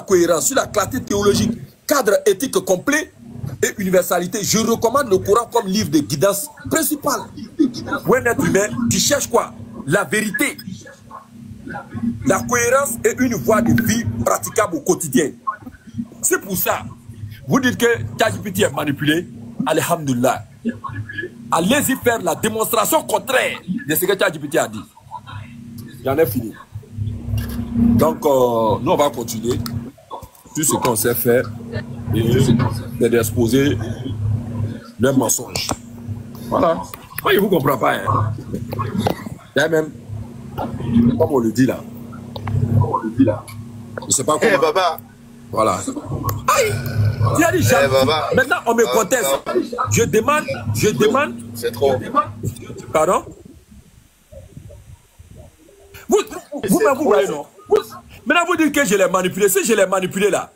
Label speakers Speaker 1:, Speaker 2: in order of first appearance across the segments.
Speaker 1: cohérence, sur la clarté théologique, cadre éthique complet et universalité, je recommande le Coran comme livre de guidance principal. Pour un être humain qui cherche quoi? La vérité, la cohérence et une voie de vie praticable au quotidien. C'est pour ça, vous dites que ChatGPT est manipulé, alhamdoulilah. Allez-y faire la démonstration contraire de ce que ChatGPT a dit. J'en ai fini. Donc, nous, on va continuer sur ce qu'on sait faire et d'exposer les mensonges. Voilà. Moi, je ne vous comprends pas. Hein. Et même, comme on le dit là. Je ne sais pas comment.
Speaker 2: Hey, Baba.
Speaker 1: Voilà. Aïe! Tu as dit jamais. Maintenant, on me conteste. Je demande.
Speaker 2: C'est trop.
Speaker 1: Pardon? Vous voyez, non? Maintenant, vous dites que je l'ai manipulé. Si je l'ai manipulé là,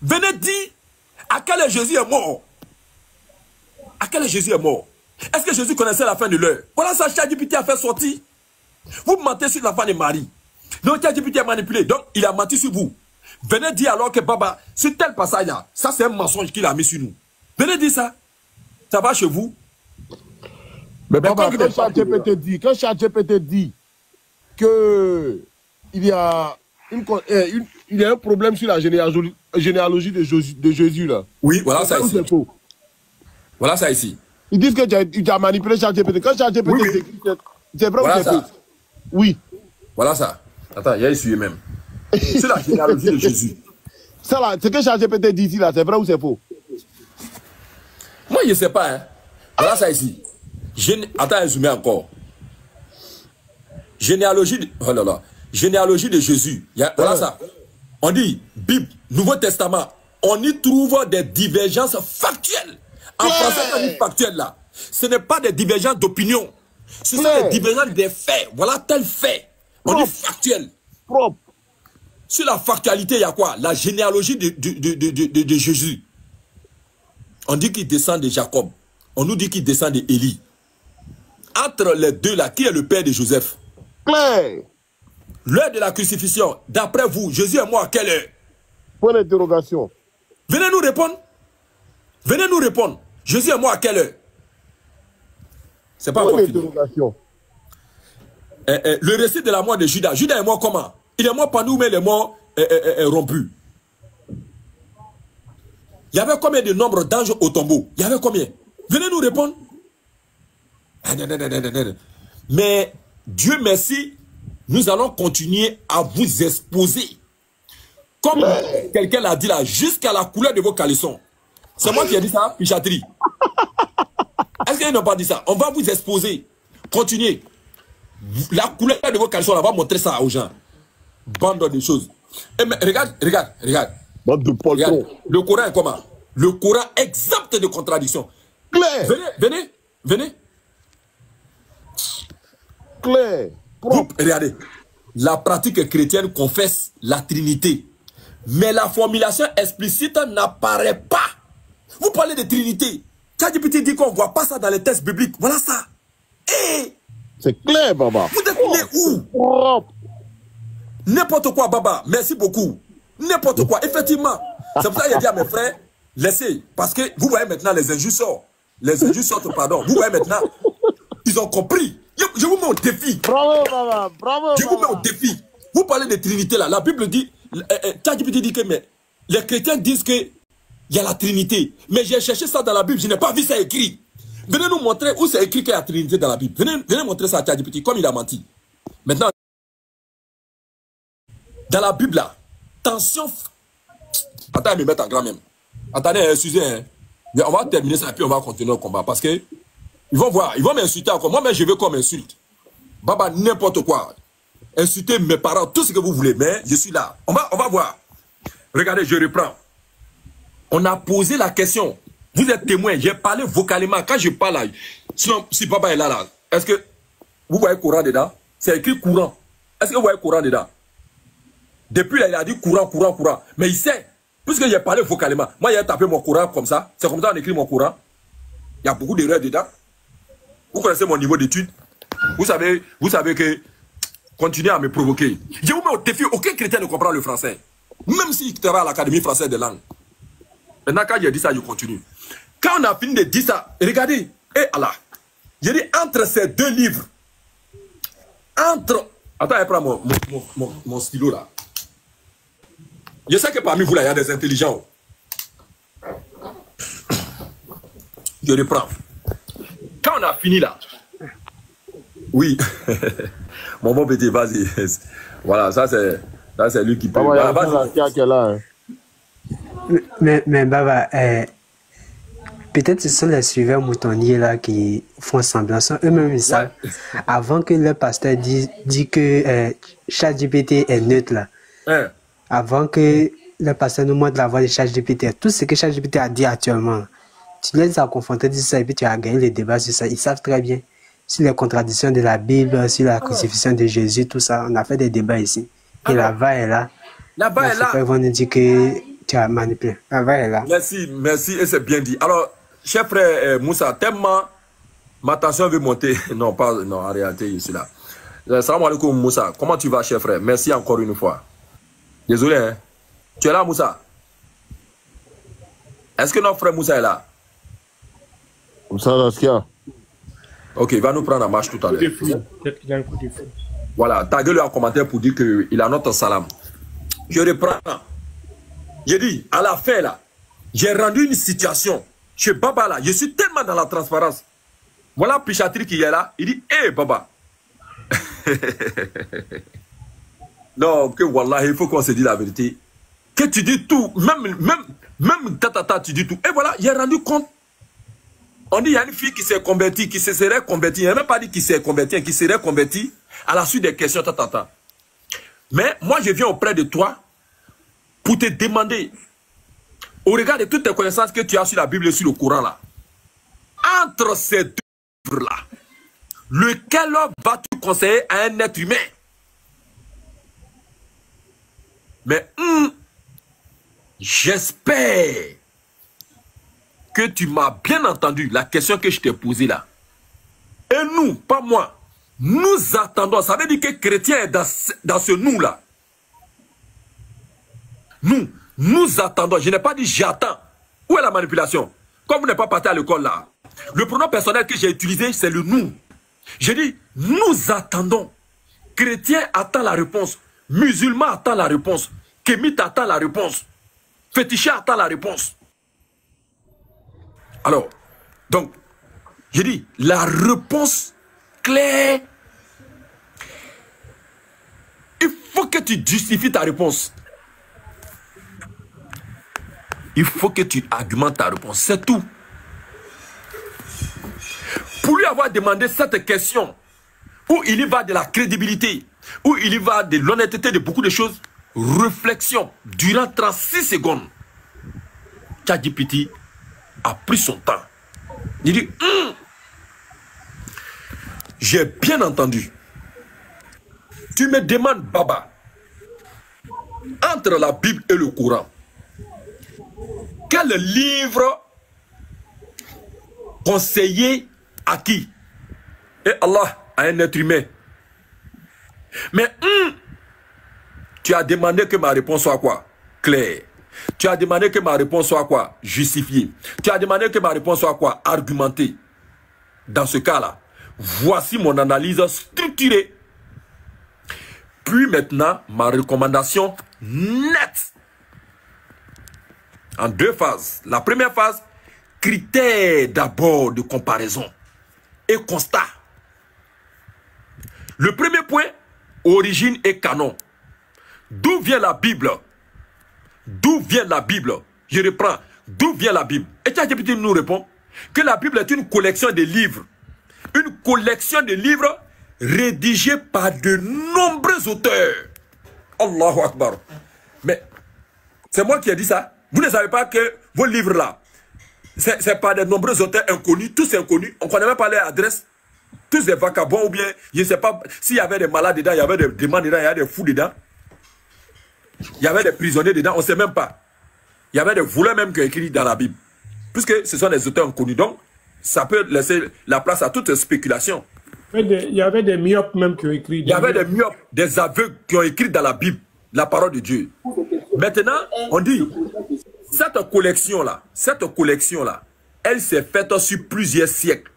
Speaker 1: venez dire à quel Jésus est mort. À quel Jésus est mort? Est-ce que Jésus connaissait la fin de l'heure? Voilà ça, ChatGPT a fait sortir. Vous mentez sur l'enfant de Marie. Donc, ChatGPT a manipulé. Donc, il a menti sur vous. Venez dire alors que Baba, sur tel passage là, ça c'est un mensonge qu'il a mis sur nous. Venez dire ça. Ça va chez vous?
Speaker 3: Mais Baba, quand ChatGPT dit que il y a un problème sur la généalogie de Jésus là.
Speaker 1: Oui, voilà ça ici. Voilà ça ici.
Speaker 3: Ils disent que tu as manipulé ChatGPT. Quand ChatGPT dit c'est vrai
Speaker 1: voilà
Speaker 3: ou c'est faux? Oui.
Speaker 1: Voilà ça. Attends, il y a essuyé même. C'est la généalogie de Jésus.
Speaker 3: Ça là, ce que ChatGPT dit ici là, c'est vrai ou c'est faux?
Speaker 1: Moi, je ne sais pas. Hein. Voilà ça ici. Attends, zoomé encore. Généalogie de... Oh là là. Généalogie de Jésus. Voilà ça. On dit, Bible, Nouveau Testament, on y trouve des divergences factuelles. En français, on dit factuelles là. Ce n'est pas des divergences d'opinion. Ce sont des divergences des faits. Voilà tel fait. On dit factuel.
Speaker 3: Propre.
Speaker 1: Sur la factualité, il y a quoi? La généalogie de Jésus. On dit qu'il descend de Jacob. On nous dit qu'il descend d'Élie. Entre les deux là, qui est le père de Joseph?
Speaker 3: Claire.
Speaker 1: L'heure de la crucifixion, d'après vous, Jésus est mort à quelle heure?
Speaker 3: Point d'interrogation.
Speaker 1: Venez nous répondre. Venez nous répondre. Jésus est mort à quelle heure? C'est pas
Speaker 3: point
Speaker 1: encore
Speaker 3: d'interrogation.
Speaker 1: Le récit de la mort de Judas. Judas est mort comment? Il est mort pendu, mais il est mort rompu. Il y avait combien de nombre d'anges au tombeau? Il y avait combien? Venez nous répondre. Mais Dieu merci, nous allons continuer à vous exposer. Comme quelqu'un l'a dit là, jusqu'à la couleur de vos caleçons. C'est moi qui ai dit ça, Pichatri. Est-ce qu'ils n'ont pas dit ça? On va vous exposer. Continuez. La couleur de vos caleçons, on va montrer ça aux gens. Bande de choses. Et mais, regarde.
Speaker 3: Bande de poltrons.
Speaker 1: Le Coran est comment? Le Coran exempt de contradiction.
Speaker 3: Claire.
Speaker 1: Venez.
Speaker 3: Claire.
Speaker 1: Regardez. La pratique chrétienne confesse la Trinité. Mais la formulation explicite n'apparaît pas. Vous parlez de Trinité. ChatGPT dit qu'on ne voit pas ça dans les textes bibliques. Voilà ça. Et
Speaker 3: c'est clair, Baba.
Speaker 1: vous êtes né où? N'importe quoi, Baba. Merci beaucoup. N'importe quoi. Effectivement. C'est pour ça qu'il a dit à mes frères, laissez. Parce que vous voyez maintenant les injustes sortent. Les injustes sortent, pardon. Vous voyez maintenant, ils ont compris. Je vous mets au défi.
Speaker 3: Bravo, Baba. Bravo,
Speaker 1: je vous mets au défi. Vous parlez de Trinité là. La Bible dit, ChatGPT dit que mais, les chrétiens disent que il y a la Trinité. Mais j'ai cherché ça dans la Bible. Je n'ai pas vu ça écrit. Venez nous montrer où c'est écrit qu'il y a la Trinité dans la Bible. Venez montrer ça à ChatGPT, comme il a menti. Maintenant, dans la Bible là, tension. Attends, me mettre en grand même. Attendez, excusez. Hein. On va terminer ça et puis on va continuer le combat. Parce que ils vont voir, ils vont m'insulter encore. Moi-même, je veux qu'on m'insulte. Baba, n'importe quoi. Insultez mes parents, tout ce que vous voulez. Mais je suis là. On va voir. Regardez, je reprends. On a posé la question. Vous êtes témoin. J'ai parlé vocalement. Quand je parle là, sinon, si papa est là, est-ce que vous voyez courant dedans? C'est écrit courant. Est-ce que vous voyez courant dedans? Depuis là, il a dit courant. Mais il sait. Puisque j'ai parlé vocalement. Moi, j'ai tapé mon courant comme ça. C'est comme ça qu'on écrit mon courant. Il y a beaucoup d'erreurs dedans. Vous connaissez mon niveau d'études. Vous savez que continuez à me provoquer. Je vous mets au défi. Aucun chrétien ne comprend le français. Même s'il travaille à l'Académie française des langues. Maintenant, quand j'ai dit ça, je continue. Quand on a fini de dire ça, regardez, et Allah, j'ai dit entre ces deux livres, entre... Attends, je prends mon stylo là. Je sais que parmi vous là, il y a des intelligents. Je reprends. Quand on a fini là, oui, mon bon petit, vas-y. Voilà, ça c'est lui qui peut.
Speaker 3: Voilà,
Speaker 4: mais Baba, peut-être ce sont les suiveurs moutonniers là qui font semblant. Eux-mêmes ils savent. Ouais. Avant que le pasteur dise que ChatGPT est neutre là. Hein? Avant que le pasteur nous montre la voix de ChatGPT, tout ce que ChatGPT a dit actuellement, tu les as confrontés sur ça et puis tu as gagné les débats sur ça. Ils savent très bien. Sur les contradictions de la Bible, sur la crucifixion de Jésus, tout ça, on a fait des débats ici. Et la VA est là.
Speaker 1: La VA est là.
Speaker 4: Ils vont nous dire que tu as manipulé. La VA est là.
Speaker 1: Merci, merci, et c'est bien dit. Alors, cher frère Moussa, tellement ma tension veut monter. Non, pas, non, en réalité, je suis là. Salam alaikum Moussa, comment tu vas, cher frère? Merci encore une fois. Désolé, hein. Tu es là, Moussa? Est-ce que notre frère Moussa est là?
Speaker 3: Moussa, là, ce qu'il y a?
Speaker 1: Ok, il va nous prendre en marche tout à l'heure.
Speaker 5: Peut-être qu'il a un coup de fou.
Speaker 1: Voilà, taguez-le en commentaire pour dire qu'il a notre salam. Je reprends. J'ai dit, à la fin là, j'ai rendu une situation chez Baba là. Je suis tellement dans la transparence. Voilà Pichatri qui est là. Il dit, hé hey, Baba. Non, que Wallah, il faut qu'on se dise la vérité. Que tu dis tout, même tata, tu dis tout. Et voilà, j'ai rendu compte. On dit, il y a une fille qui s'est convertie, qui se serait convertie. Il n'a même pas dit qui s'est convertie, qui serait convertie à la suite des questions, tata. Mais moi, je viens auprès de toi pour te demander, au regard de toutes tes connaissances que tu as sur la Bible et sur le Coran, là, entre ces deux livres-là, lequel vas-tu conseiller à un être humain? Mais j'espère que tu m'as bien entendu la question que je t'ai posée là. Et nous, pas moi, nous attendons. Ça veut dire que chrétien est dans ce nous-là. Nous attendons. Je n'ai pas dit j'attends. Où est la manipulation? Comme vous n'êtes pas parti à l'école là, le pronom personnel que j'ai utilisé, c'est le nous. J'ai dit, nous attendons. Chrétien attend la réponse. Musulman attend la réponse. Kémite attend la réponse. Fétiché attend la réponse. Alors, donc, j'ai dit, la réponse claire, il faut que tu justifies ta réponse. Il faut que tu argumentes ta réponse, c'est tout. Pour lui avoir demandé cette question, où il y va de la crédibilité, où il y va de l'honnêteté de beaucoup de choses, réflexion, durant 36 secondes, ChatGPT a pris son temps. Il dit, j'ai bien entendu. Tu me demandes, Baba, entre la Bible et le Coran, quel livre conseiller à qui? Et Allah, à un être humain. Mais tu as demandé que ma réponse soit quoi? Claire. Tu as demandé que ma réponse soit quoi? Justifiée. Tu as demandé que ma réponse soit quoi? Argumentée. Dans ce cas-là, voici mon analyse structurée. Puis maintenant, ma recommandation nette. En deux phases. La première phase, critères d'abord de comparaison et constat. Le premier point, origine et canon. D'où vient la Bible? D'où vient la Bible? Je reprends. D'où vient la Bible? Et ChatGPT nous répond que la Bible est une collection de livres. Une collection de livres rédigés par de nombreux auteurs. Allahu Akbar. Mais c'est moi qui ai dit ça. Vous ne savez pas que vos livres-là, c'est par de nombreux auteurs inconnus, tous inconnus. On ne connaît même pas les adresses. Tous des vagabonds ou bien, je ne sais pas, s'il y avait des malades dedans, il y avait des démons dedans, il y avait des fous dedans. Il y avait des prisonniers dedans, on ne sait même pas. Il y avait des voleurs même qui ont écrit dans la Bible. Puisque ce sont des auteurs inconnus. Donc, ça peut laisser la place à toute spéculation.
Speaker 5: Il y avait des myopes même qui ont écrit.
Speaker 1: Il y avait des myopes, des aveugles qui ont écrit dans la Bible la parole de Dieu. Maintenant, on dit, cette collection-là, elle s'est faite sur plusieurs siècles.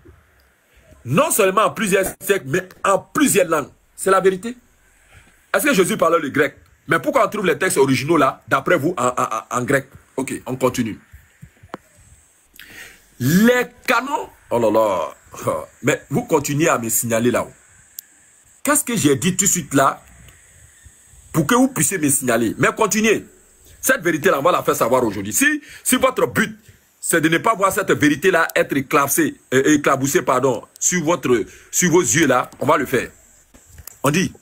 Speaker 1: Non seulement en plusieurs siècles, mais en plusieurs langues. C'est la vérité. Est-ce que Jésus parlait le grec? Mais pourquoi on trouve les textes originaux là, d'après vous, en grec? Ok, on continue. Les canons, oh là là, mais vous continuez à me signaler là-haut. Qu'est-ce que j'ai dit tout de suite là pour que vous puissiez me signaler? Mais continuez. Cette vérité-là, on va la faire savoir aujourd'hui. Si votre but, c'est de ne pas voir cette vérité-là être éclaboussée, pardon, sur vos yeux là, on va le faire. On dit,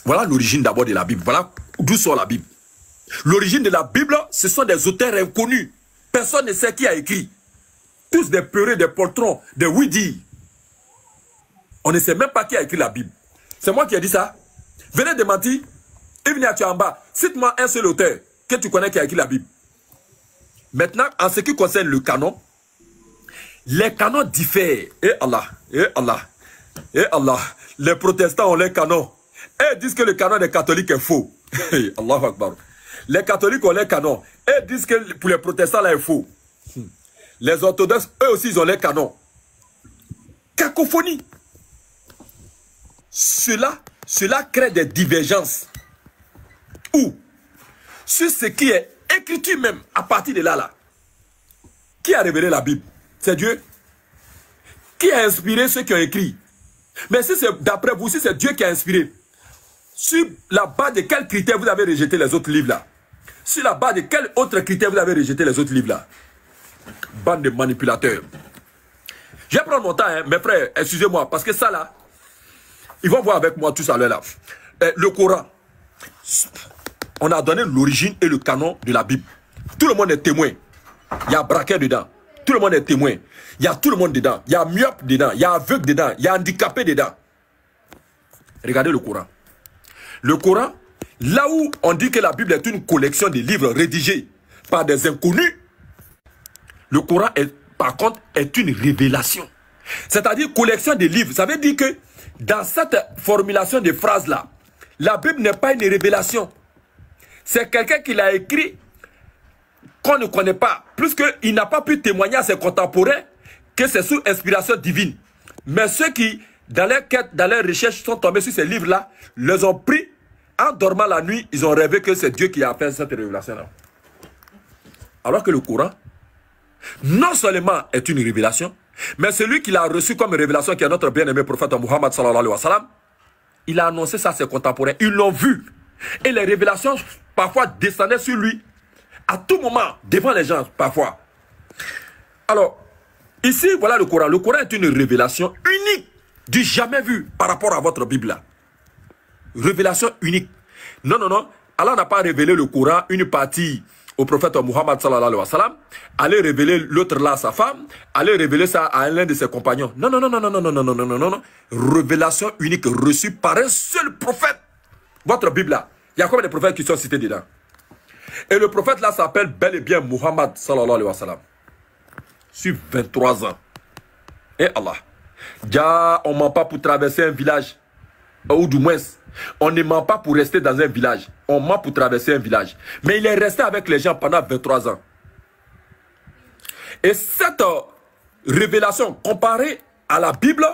Speaker 1: voilà l'origine d'abord de la Bible. Voilà d'où sort la Bible. L'origine de la Bible, ce sont des auteurs inconnus. Personne ne sait qui a écrit. Tous des peureux, des poltrons, des oui-dire. On ne sait même pas qui a écrit la Bible. C'est moi qui ai dit ça. Venez démentir. Et venez à en bas. Cite-moi un seul auteur que tu connais qui a écrit la Bible. Maintenant, en ce qui concerne le canon, les canons diffèrent. Et Allah, et Allah, et Allah. Les protestants ont les canons. Et ils disent que le canon des catholiques est faux. Allahu Akbar. Les catholiques ont les canons. Et ils disent que pour les protestants, là, est faux. Les orthodoxes, eux aussi, ils ont les canons. Cacophonie. Cela crée des divergences. Où? Sur ce qui est écrit même, à partir de là. Qui a révélé la Bible? C'est Dieu. Qui a inspiré ceux qui ont écrit? Mais si c'est d'après vous, si c'est Dieu qui a inspiré, sur la base de quels critères vous avez rejeté les autres livres là? Sur la base de quels autres critères vous avez rejeté les autres livres là? Bande de manipulateurs. Je vais prendre mon temps, hein, mes frères, excusez-moi, parce que ça là, ils vont voir avec moi tout à l'heure là. Le Coran, on a donné l'origine et le canon de la Bible. Tout le monde est témoin. Il y a braquet dedans. Tout le monde est témoin. Il y a tout le monde dedans. Il y a myope dedans. Il y a aveugle dedans. Il y a handicapé dedans. Regardez le Coran. Le Coran, là où on dit que la Bible est une collection de livres rédigés par des inconnus, le Coran, par contre, est une révélation. C'est-à-dire collection de livres. Ça veut dire que dans cette formulation de phrases-là, la Bible n'est pas une révélation. C'est quelqu'un qui l'a écrit qu'on ne connaît pas. Plus qu'il n'a pas pu témoigner à ses contemporains que c'est sous inspiration divine. Mais ceux qui, dans leur quête, dans leurs recherches, sont tombés sur ces livres-là, les ont pris, en dormant la nuit, ils ont rêvé que c'est Dieu qui a fait cette révélation-là. Alors que le Coran, non seulement est une révélation, mais celui qui l'a reçu comme révélation, qui est notre bien-aimé prophète Muhammad sallallahu alayhi wa sallam, il a annoncé ça à ses contemporains. Ils l'ont vu. Et les révélations, parfois, descendaient sur lui. À tout moment, devant les gens, parfois. Alors, ici, voilà le Coran. Le Coran est une révélation unique, du jamais vu par rapport à votre Bible là. Révélation unique. Non, non, non. Allah n'a pas révélé le Coran, une partie au prophète Muhammad sallallahu alayhi wa sallam, aller révéler l'autre là à sa femme, aller révéler ça à l'un de ses compagnons. Non, non, non, non, non, non, non, non, non, non, non, non. Révélation unique reçue par un seul prophète. Votre Bible là, il y a combien de prophètes qui sont cités dedans? Et le prophète là s'appelle bel et bien Muhammad sallallahu alayhi wa sallam. Sur 23 ans. Et Allah. Déjà, on ne ment pas pour traverser un village. Ou du moins, on ne ment pas pour rester dans un village. On ment pour traverser un village. Mais il est resté avec les gens pendant 23 ans. Et cette révélation comparée à la Bible,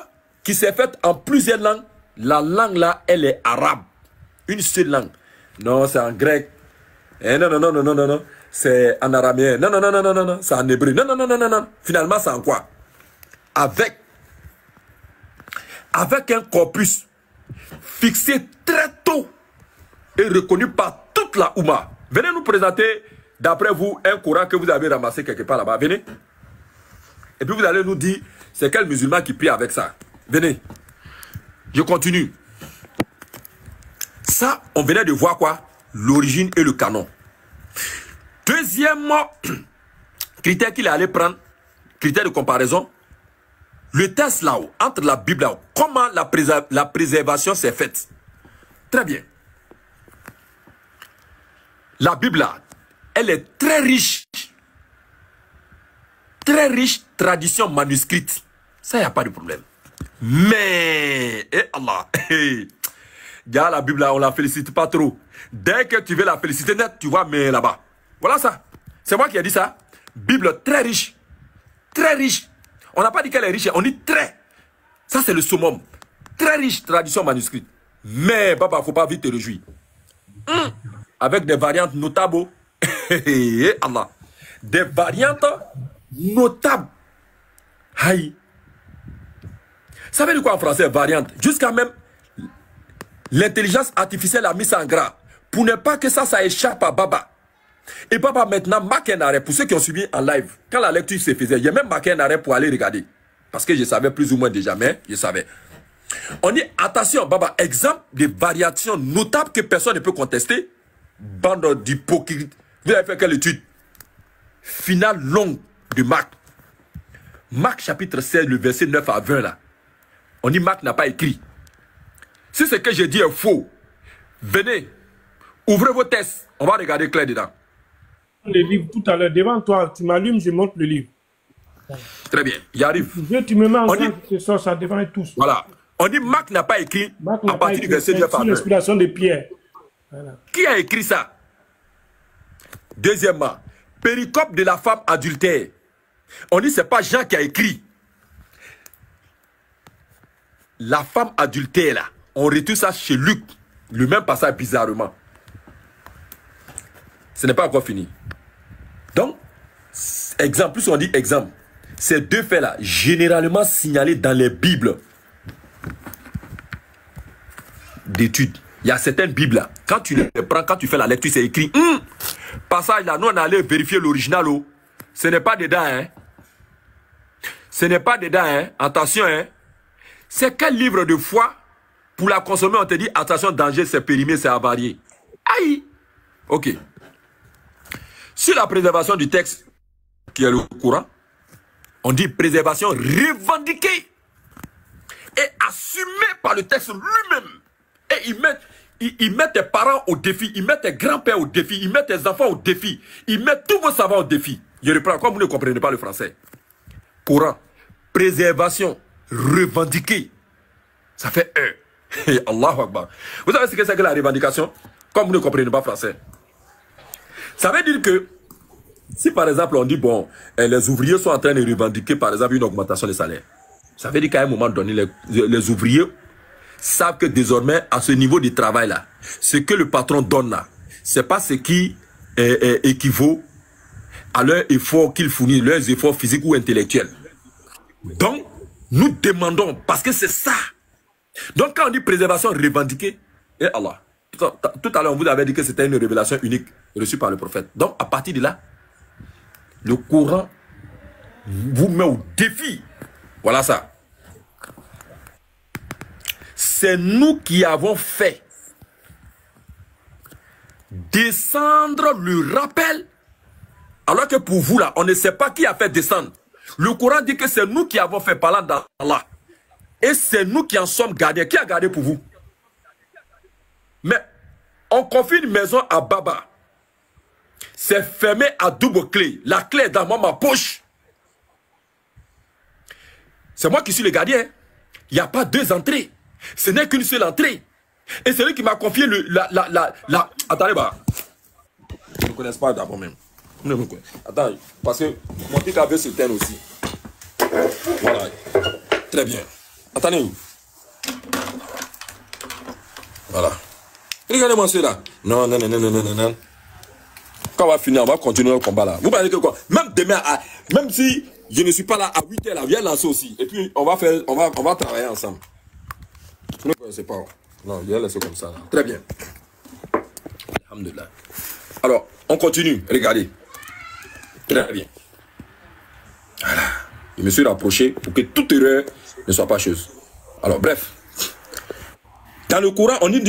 Speaker 1: qui s'est faite en plusieurs langues, la langue là, elle est arabe. Une seule langue. Non, c'est en grec. Eh, non, non, non, non, non, non, non. C'est en araméen. Non, non, non, non, non, non, non. C'est en hébreu. Non, non, non, non, non, non. Finalement, c'est en quoi? Avec un corpus fixé très tôt et reconnu par toute la Oumma. Venez nous présenter, d'après vous, un Coran que vous avez ramassé quelque part là-bas. Venez. Et puis vous allez nous dire, c'est quel musulman qui prie avec ça. Venez. Je continue. Ça, on venait de voir quoi? L'origine et le canon. Deuxième critère qu'il allait prendre, critère de comparaison, le test là-haut, entre la Bible là-haut, comment la préservation s'est faite. Très bien. La Bible là, elle est très riche tradition manuscrite. Ça, il n'y a pas de problème. Mais, Allah, Regarde la Bible là, on la félicite pas trop. Dès que tu veux la féliciter net, tu vois, mais là-bas. Voilà ça. C'est moi qui ai dit ça. Bible très riche. Très riche. On n'a pas dit qu'elle est riche, on dit très. Ça, c'est le summum. Très riche, tradition manuscrite. Mais, papa, il ne faut pas vite te réjouir. Avec des variantes notables. Allah. Des variantes notables. Aïe. Ça veut dire quoi en français, variante? Jusqu'à même l'intelligence artificielle a mis ça en gras. Pour ne pas que ça échappe à Baba. Et Baba maintenant marque un arrêt. Pour ceux qui ont suivi en live, quand la lecture se faisait, j'ai même marqué un arrêt pour aller regarder. Parce que je savais plus ou moins déjà, mais je savais. On dit, attention, Baba, exemple de variations notables que personne ne peut contester. Bande d'hypocrites. Vous avez fait quelle étude? Finale longue de Marc. Marc chapitre 16, le verset 9 à 20 là. On dit Marc n'a pas écrit. Si ce que j'ai dit est faux, venez, ouvrez vos tests. On va regarder clair dedans.
Speaker 5: Le livre tout à l'heure, devant toi, tu m'allumes, je montre le livre.
Speaker 1: Très bien, il arrive.
Speaker 5: Tu me mets en train de ça devant tous.
Speaker 1: Voilà. On dit Marc n'a pas écrit à partir du verset 9 à 20.
Speaker 5: L'inspiration de Pierre.
Speaker 1: Voilà. Qui a écrit ça? Deuxièmement, péricope de la femme adultère. On dit c'est pas Jean qui a écrit. La femme adultère là, on retrouve ça chez Luc. Le même passage bizarrement. Ce n'est pas encore fini. Donc, exemple, plus on dit exemple. Ces deux faits là, généralement signalés dans les Bibles d'études. Il y a certaines Bibles là, quand tu les prends, quand tu fais la lecture, c'est écrit. Passage là, nous on allait vérifier l'original. Ce n'est pas dedans, hein. Ce n'est pas dedans, hein. Attention, hein. C'est quel livre de foi, pour la consommer, on te dit, attention, danger, c'est périmé, c'est avarié. Aïe. Ok. Sur la préservation du texte, qui est le courant, on dit préservation revendiquée et assumée par le texte lui-même. Et ils mettent tes parents au défi, ils mettent tes grands-pères au défi, ils mettent tes enfants au défi, ils mettent tous vos savants au défi. Je reprends, comme vous ne comprenez pas le français. Courant, préservation revendiquée. Ça fait un. Allahu Akbar. Vous savez ce que c'est que la revendication? Comme vous ne comprenez pas français. Ça veut dire que, si par exemple on dit, bon, les ouvriers sont en train de revendiquer par exemple une augmentation des salaires. Ça veut dire qu'à un moment donné, les ouvriers savent que désormais, à ce niveau du travail là, ce que le patron donne là, c'est pas ce qui équivaut à leur effort qu'ils fournissent, leurs efforts physiques ou intellectuels. Donc, nous demandons, parce que c'est ça. Donc, quand on dit préservation revendiquée, et Allah, tout à l'heure, on vous avait dit que c'était une révélation unique reçue par le prophète. Donc, à partir de là, le Coran vous met au défi. Voilà ça. C'est nous qui avons fait descendre le rappel, alors que pour vous là, on ne sait pas qui a fait descendre. Le Coran dit que c'est nous qui avons fait parler d'Allah. Et c'est nous qui en sommes gardiens. Qui a gardé pour vous? Mais on confie une maison à Baba. C'est fermé à double clé. La clé est dans ma poche. C'est moi qui suis le gardien. Il n'y a pas deux entrées. Ce n'est qu'une seule entrée. Et c'est lui qui m'a confié Attendez, bah. Je ne connais pas d'abord même. Attends, parce que mon petit avait se teint aussi. Voilà. Très bien. Attendez. Voilà. Regardez-moi cela. Non. Quand on va finir, on va continuer le combat là. Vous parlez que quoi? Même demain, même si je ne suis pas là à 8 h là, viens lancer aussi. Et puis on va travailler ensemble. Vous ne connaissez pas. Non, je vais laisser comme ça là. Très bien. Alhamdulillah. Alors, on continue. Regardez. Très bien. Voilà. Je me suis rapproché pour que toute erreur ne soit pas chose. Alors, bref. Dans le Coran, on nous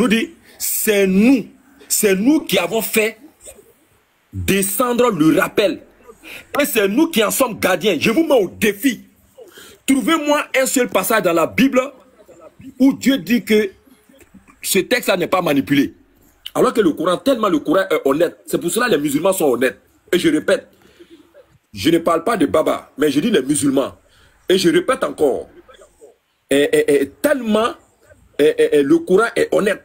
Speaker 1: dit, c'est nous qui avons fait descendre le rappel. Et c'est nous qui en sommes gardiens. Je vous mets au défi. Trouvez-moi un seul passage dans la Bible où Dieu dit que ce texte-là n'est pas manipulé. Alors que le Coran, tellement le Coran est honnête. C'est pour cela que les musulmans sont honnêtes. Et je répète, je ne parle pas de Baba, mais je dis les musulmans. Et je répète encore, tellement le Coran est honnête.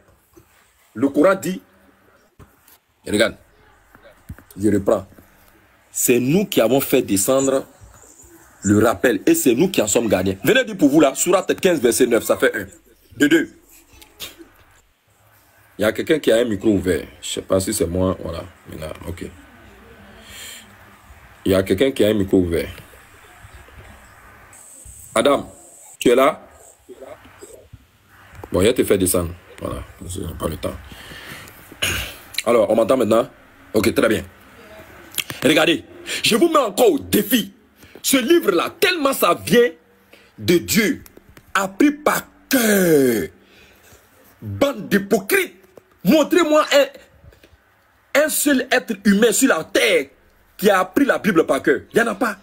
Speaker 1: Le Coran dit, regarde, je reprends. C'est nous qui avons fait descendre le rappel et c'est nous qui en sommes gardiens. Venez dire pour vous là, Sourate 15, verset 9, ça fait 1. De 2. Il y a quelqu'un qui a un micro ouvert. Je ne sais pas si c'est moi. Voilà. Maintenant, ok. Il y a quelqu'un qui a un micro ouvert. Adam, tu es là? Bon, il a te fait descendre. Voilà. Je n'ai pas le temps. Alors, on m'entend maintenant? Ok, très bien. Regardez, je vous mets encore au défi. Ce livre-là, tellement ça vient de Dieu, appris par cœur. Bande d'hypocrites. Montrez-moi un seul être humain sur la terre qui a appris la Bible par cœur. Il n'y en a pas.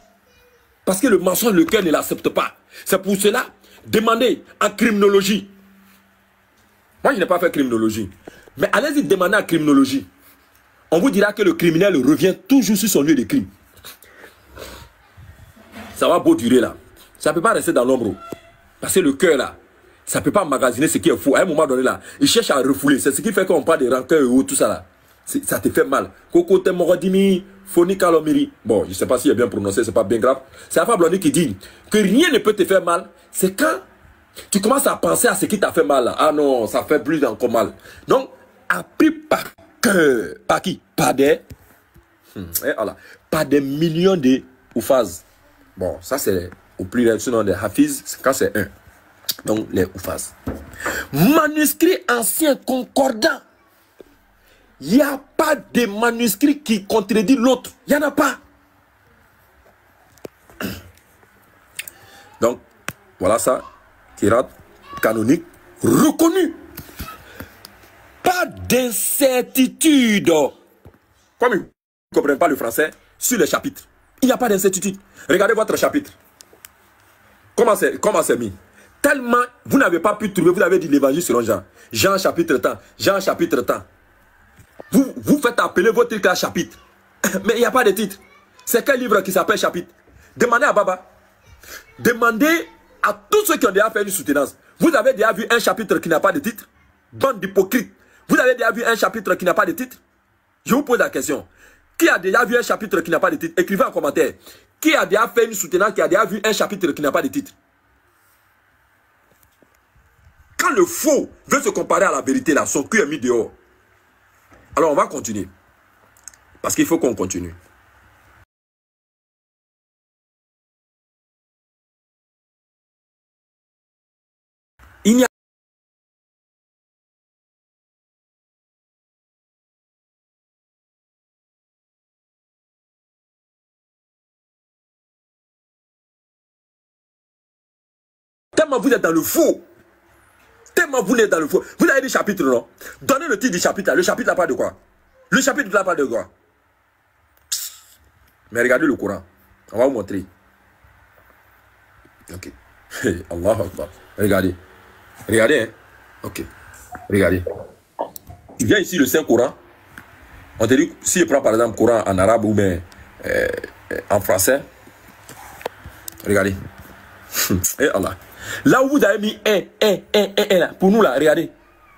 Speaker 1: Parce que le mensonge, le cœur ne l'accepte pas. C'est pour cela, demandez en criminologie. Moi, je n'ai pas fait criminologie. Mais allez-y demander en criminologie. On vous dira que le criminel revient toujours sur son lieu de crime. Ça va beau durer là. Ça ne peut pas rester dans l'ombre. Parce que le cœur là, ça ne peut pas magasiner ce qui est faux. À un moment donné là, il cherche à refouler. C'est ce qui fait qu'on parle de rancœur et tout ça là. Ça te fait mal. Koko te morodimi, phoni kalomiri. Bon, je ne sais pas si est bien prononcé, c'est pas bien grave. C'est la femme qui dit que rien ne peut te faire mal. C'est quand tu commences à penser à ce qui t'a fait mal là. Ah non, ça fait plus encore mal. Donc, appris par cœur. Par qui? Par des... voilà. Par des millions de oufaz. Bon, ça c'est au pluriel, sinon des hafiz, quand c'est un. Donc, les oufaz. Manuscrits anciens concordants. Il n'y a pas de manuscrit qui contredit l'autre. Il n'y en a pas. Donc, voilà ça. Tirade canonique reconnu. Pas d'incertitude. Comme ils ne comprennent pas le français, sur les chapitres. Il n'y a pas d'incertitude. Regardez votre chapitre. Comment c'est mis? Tellement, vous n'avez pas pu trouver, vous avez dit l'évangile selon Jean. Jean chapitre temps. Jean chapitre temps. Vous faites appeler votre titre à chapitre. Mais il n'y a pas de titre. C'est quel livre qui s'appelle chapitre? Demandez à Baba. Demandez à tous ceux qui ont déjà fait une soutenance. Vous avez déjà vu un chapitre qui n'a pas de titre? Bande d'hypocrites. Vous avez déjà vu un chapitre qui n'a pas de titre? Je vous pose la question. Qui a déjà vu un chapitre qui n'a pas de titre? Écrivez en commentaire. Qui a déjà fait une soutenance qui a déjà vu un chapitre qui n'a pas de titre? Quand le faux veut se comparer à la vérité, là, son cul est mis dehors. Alors on va continuer. Parce qu'il faut qu'on continue. Il n'y a tellement vous êtes dans le faux. Tellement vous êtes dans le faux. Vous avez des chapitres, non? Donnez le titre du chapitre. Le chapitre n'a pas de quoi? Le chapitre n'a pas de quoi? Mais regardez le Coran. On va vous montrer. Ok. Allah Akbar. Regardez. Regardez, hein. Ok. Regardez. Tu viens ici, le Saint-Coran. On te dit, si je prends par exemple Coran en arabe ou bien en français. Regardez. Et Allah. Là où vous avez mis un, là, pour nous là, regardez.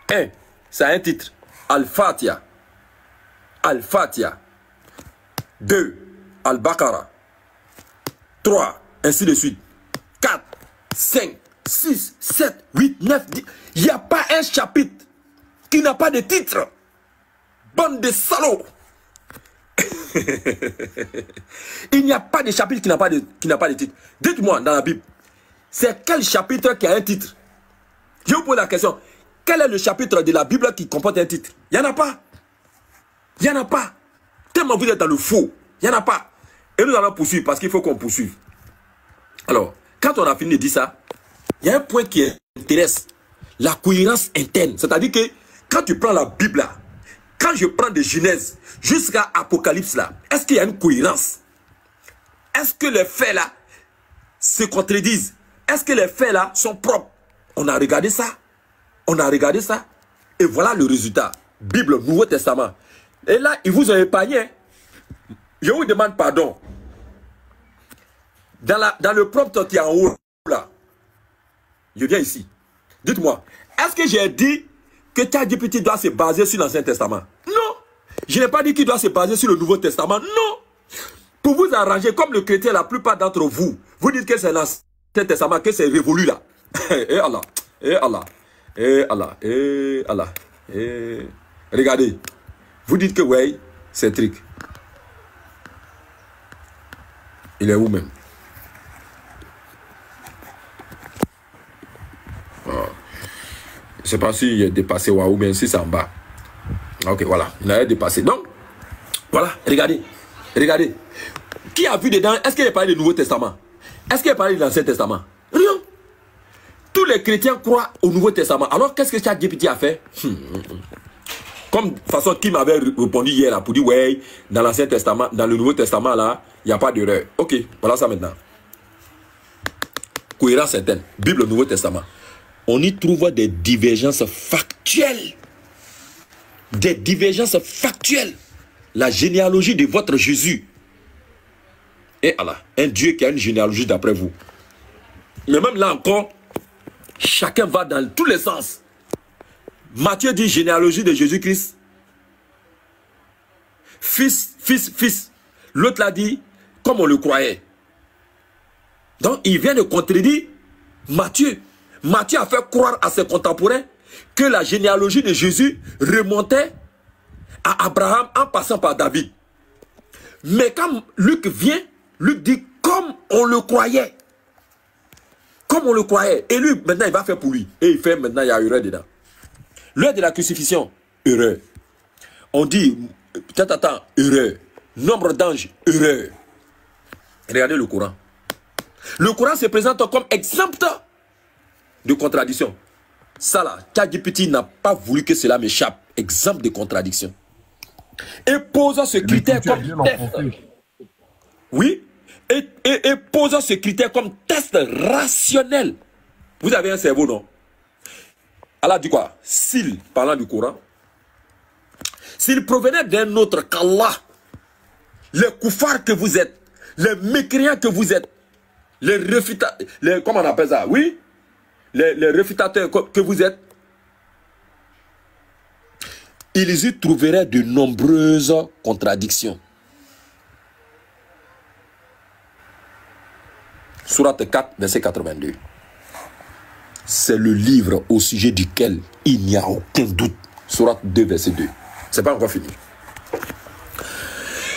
Speaker 1: Un, c'est un titre. Al-Fatiha. Al-Fatiha. 2, Al-Baqarah. 3, ainsi de suite. 4, 5, 6, 7, 8, 9, 10. Il n'y a pas un chapitre qui n'a pas de titre. Bande de salauds. Il n'y a pas de chapitre qui n'a pas de titre. Dites-moi dans la Bible. C'est quel chapitre qui a un titre? Je vous pose la question. Quel est le chapitre de la Bible qui comporte un titre? Il n'y en a pas. Il n'y en a pas. Tellement vous êtes dans le faux. Il n'y en a pas. Et nous allons poursuivre parce qu'il faut qu'on poursuive. Alors, quand on a fini de dire ça, il y a un point qui intéresse. La cohérence interne. C'est-à-dire que quand tu prends la Bible là, quand je prends de Genèse jusqu'à Apocalypse là, est-ce qu'il y a une cohérence? Est-ce que les faits là se contredisent? Est-ce que les faits là sont propres? On a regardé ça. On a regardé ça. Et voilà le résultat. Bible, Nouveau Testament. Et là, ils vous ont épargné. Je vous demande pardon. Dans le prompt qui est en haut là, je viens ici. Dites-moi, Est-ce que j'ai dit que ChatGPT doit se baser sur l'Ancien Testament? Non. Je n'ai pas dit qu'il doit se baser sur le Nouveau Testament. Non. Pour vous arranger, comme le chrétien, la plupart d'entre vous, vous dites que c'est l'Ancien Testament, que c'est révolu là. Eh Allah. Eh Allah. Eh Allah. Eh Allah. Eh... Regardez. Vous dites que ouais, c'est truc. Il est où même? Je ne sais pas s'il est dépassé ou bien si c'est en bas. Ok, voilà. Il a dépassé. Donc, voilà. Regardez. Regardez. Qui a vu dedans? Est-ce qu'il a parlé du Nouveau Testament? Est-ce qu'il a parlé de l'Ancien Testament? Rien. Tous les chrétiens croient au Nouveau Testament. Alors, qu'est-ce que ChatGPT a fait? Comme de façon qui m'avait répondu hier là, pour dire ouais, dans l'Ancien Testament, dans le Nouveau Testament là, il n'y a pas d'erreur. Ok, voilà ça maintenant. Cohérence certaine. Bible, Nouveau Testament. On y trouve des divergences factuelles. Des divergences factuelles. La généalogie de votre Jésus. Et Allah, un Dieu qui a une généalogie d'après vous. Mais même là encore, chacun va dans tous les sens. Matthieu dit généalogie de Jésus-Christ. Fils, fils, fils. L'autre l'a dit comme on le croyait. Donc il vient de contredire Matthieu. Matthieu a fait croire à ses contemporains que la généalogie de Jésus remontait à Abraham en passant par David. Mais quand Luc vient, Luc dit comme on le croyait. Comme on le croyait. Et lui, maintenant, il va faire pour lui. Et il fait maintenant, il y a erreur dedans. L'heure de la crucifixion, erreur. On dit, attends, erreur. Nombre d'anges, erreur. Regardez le Coran. Le Coran se présente comme exemple de contradiction. Ça là, ChatGPT n'a pas voulu que cela m'échappe. Exemple de contradiction. Et posant ce critère comme test. Oui. Et posant ce critère comme test rationnel. Vous avez un cerveau, non? Allah dit quoi? S'il, parlant du Coran, s'il provenait d'un autre qu'Allah, les koufars que vous êtes, les mécréants que vous êtes, les réfutateurs, comment on appelle ça? Oui? Les réfutateurs que vous êtes, ils y trouveraient de nombreuses contradictions. Sourate 4, verset 82. C'est le livre au sujet duquel il n'y a aucun doute. Sourate 2, verset 2. C'est pas encore fini.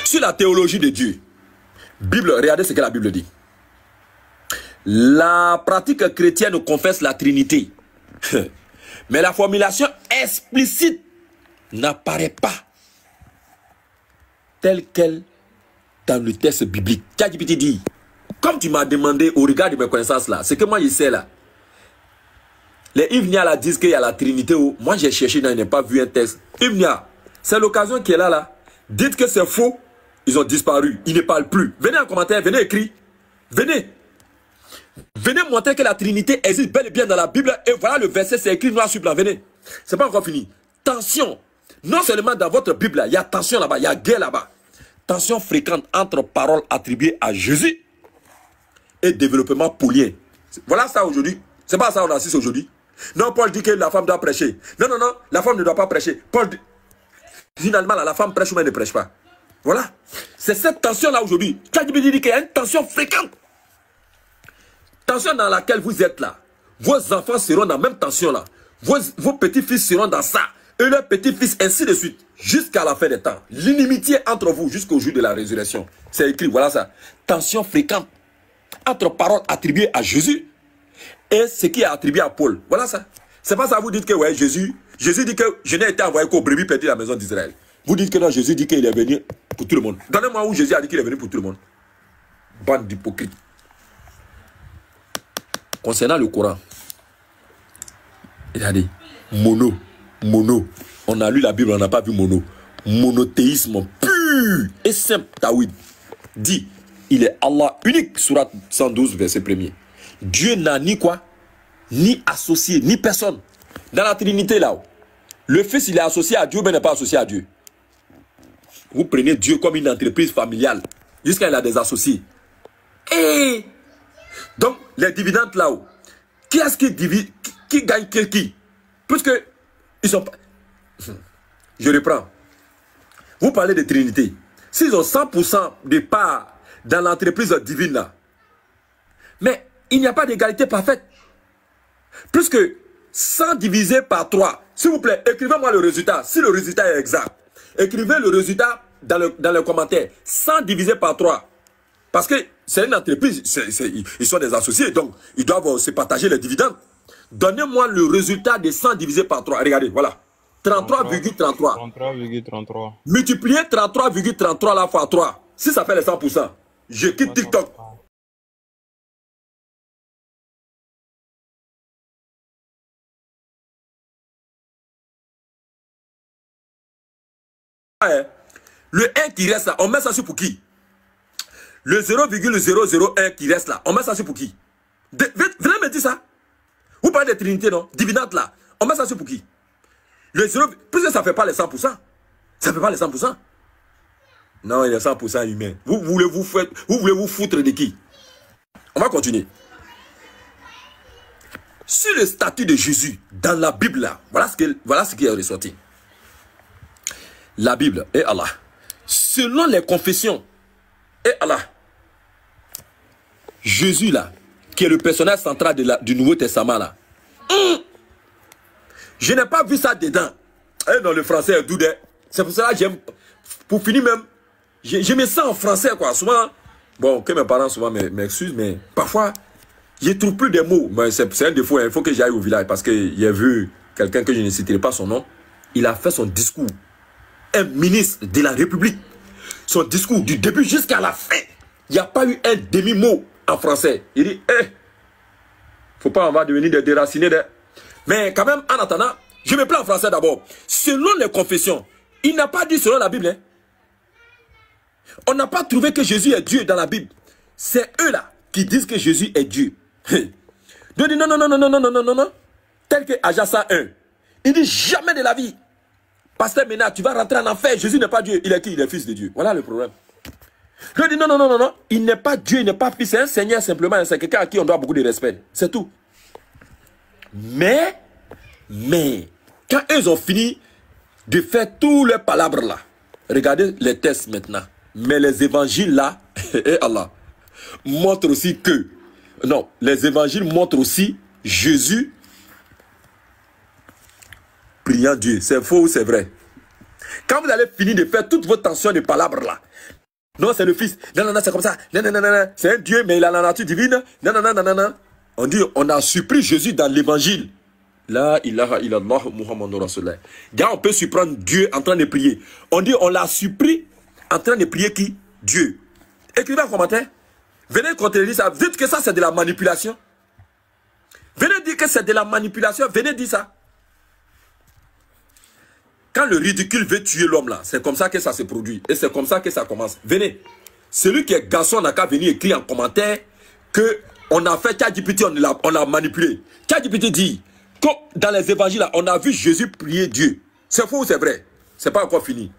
Speaker 1: Sur la théologie de Dieu, Bible, regardez ce que la Bible dit. La pratique chrétienne confesse la Trinité. Mais la formulation explicite n'apparaît pas telle qu'elle dans le texte biblique. ChatGPT dit, comme tu m'as demandé au regard de mes connaissances là, c'est que moi je sais là. Les Ivnia là disent qu'il y a la Trinité. Moi j'ai cherché, je n'ai pas vu un texte. Ivnia, c'est l'occasion qui est là. Dites que c'est faux. Ils ont disparu. Ils ne parlent plus. Venez en commentaire, venez écrire. Venez. Venez montrer que la Trinité existe bel et bien dans la Bible. Et voilà le verset, c'est écrit noir sur blanc. Venez. C'est pas encore fini. Tension. Non seulement dans votre Bible, il y a tension là-bas, il y a guerre là-bas. Tension fréquente entre paroles attribuées à Jésus et développement paulien. Voilà ça aujourd'hui. C'est pas ça qu'on assiste aujourd'hui. Non, Paul dit que la femme doit prêcher. Non, non, non, la femme ne doit pas prêcher. Paul dit, finalement, la femme prêche ou elle ne prêche pas. Voilà. C'est cette tension-là aujourd'hui. ChatGPT dit qu'il y a une tension fréquente. Tension dans laquelle vous êtes là. Vos enfants seront dans la même tension-là. Vos petits-fils seront dans ça. Et leurs petits-fils, ainsi de suite. Jusqu'à la fin des temps. L'inimitié entre vous jusqu'au jour de la résurrection. C'est écrit, voilà ça. Tension fréquente entre paroles attribuées à Jésus et ce qui est attribué à Paul. Voilà ça. C'est pas ça, vous dites que ouais, Jésus dit que je n'ai été envoyé qu'aux brebis perdues de la maison d'Israël. Vous dites que non, Jésus dit qu'il est venu pour tout le monde. Donnez-moi où Jésus a dit qu'il est venu pour tout le monde. Bande d'hypocrites. Concernant le Coran, regardez, mono. On a lu la Bible, on n'a pas vu mono. Monothéisme pur et simple. Taouid dit, il est Allah unique. Sourate 112, verset 1er. Dieu n'a ni quoi, ni associé, ni personne. Dans la Trinité là-haut, le Fils il est associé à Dieu, mais n'est pas associé à Dieu. Vous prenez Dieu comme une entreprise familiale, jusqu'à il a des associés. Et donc, les dividendes là-haut, qui est-ce qui gagne qui? Puisque ils sont pas... Je reprends. Vous parlez de Trinité. S'ils ont 100% de part dans l'entreprise divine là, mais il n'y a pas d'égalité parfaite. Puisque 100 divisé par 3, s'il vous plaît, écrivez-moi le résultat. Si le résultat est exact, écrivez le résultat dans le commentaire. 100 divisé par 3. Parce que c'est une entreprise, ils sont des associés, donc ils doivent se partager les dividendes. Donnez-moi le résultat de 100 divisé par 3. Regardez, voilà. 33,33.
Speaker 2: 33,33.
Speaker 1: Multipliez 33,33 là fois 3. Si ça fait les 100%, je quitte TikTok. Le 1 qui reste là, on met ça sur pour qui? Le 0,001 qui reste là, on met ça sur pour qui? Venez me dire ça. Vous parlez de Trinité, non? Dividende là, on met ça sur pour qui? Le 0, puisque ça ne fait pas les 100%. Ça ne fait pas les 100%. Non, il est 100% humain. Vous voulez vous foutre de qui? On va continuer. Sur le statut de Jésus, dans la Bible là, voilà ce qui est ressorti. La Bible et Allah. Selon les confessions et Allah, Jésus là, qui est le personnage central du Nouveau Testament là, je n'ai pas vu ça dedans. Et dans le français est doux. C'est pour cela que j'aime, pour finir même, je me sens en français quoi. Souvent, bon, que mes parents souvent m'excusent, mais parfois, je ne trouve plus des mots. C'est un défaut, il faut que j'aille au village parce que j'ai vu quelqu'un que je ne citerai pas son nom. Il a fait son discours. Un ministre de la République. Son discours du début jusqu'à la fin. Il n'y a pas eu un demi-mot en français. Il dit, faut pas, on va devenir des déracinés. Mais quand même, en attendant, je me plains en français d'abord. Selon les confessions, il n'a pas dit selon la Bible. On n'a pas trouvé que Jésus est Dieu dans la Bible. C'est eux là qui disent que Jésus est Dieu. Donc dit non. Tel que Ajassa 1. Il dit jamais de la vie. Pasteur Ménard, tu vas rentrer en enfer. Jésus n'est pas Dieu. Il est qui? Il est fils de Dieu. Voilà le problème. Je dis non. Il n'est pas Dieu, il n'est pas fils. C'est un Seigneur simplement. C'est quelqu'un à qui on doit beaucoup de respect. C'est tout. Mais, quand ils ont fini de faire tous leurs palabres là, regardez les textes maintenant. Mais les évangiles là, et Allah, montrent aussi que, non, les évangiles montrent aussi Jésus priant Dieu. C'est faux ou c'est vrai? Quand vous allez finir de faire toute votre tension de palabres là, non, c'est le Fils, non, c'est comme ça, non, c'est un Dieu, mais il a la nature divine, non. On dit, on a surpris Jésus dans l'évangile. La ilaha illallah Muhammadur Rasulullah. Gars, on peut surprendre Dieu en train de prier. On dit, on l'a surpris en train de prier qui? Dieu. Écrivez un commentaire. Venez contredire ça. Dites que ça, c'est de la manipulation. Venez dire que c'est de la manipulation. Venez dire ça. Quand le ridicule veut tuer l'homme là, c'est comme ça que ça se produit. Et c'est comme ça que ça commence. Venez. Celui qui est garçon n'a qu'à venir écrire en commentaire que on a fait ChatGPT, on l'a manipulé. ChatGPT dit que dans les évangiles, là, on a vu Jésus prier Dieu. C'est faux ou c'est vrai? C'est pas encore fini.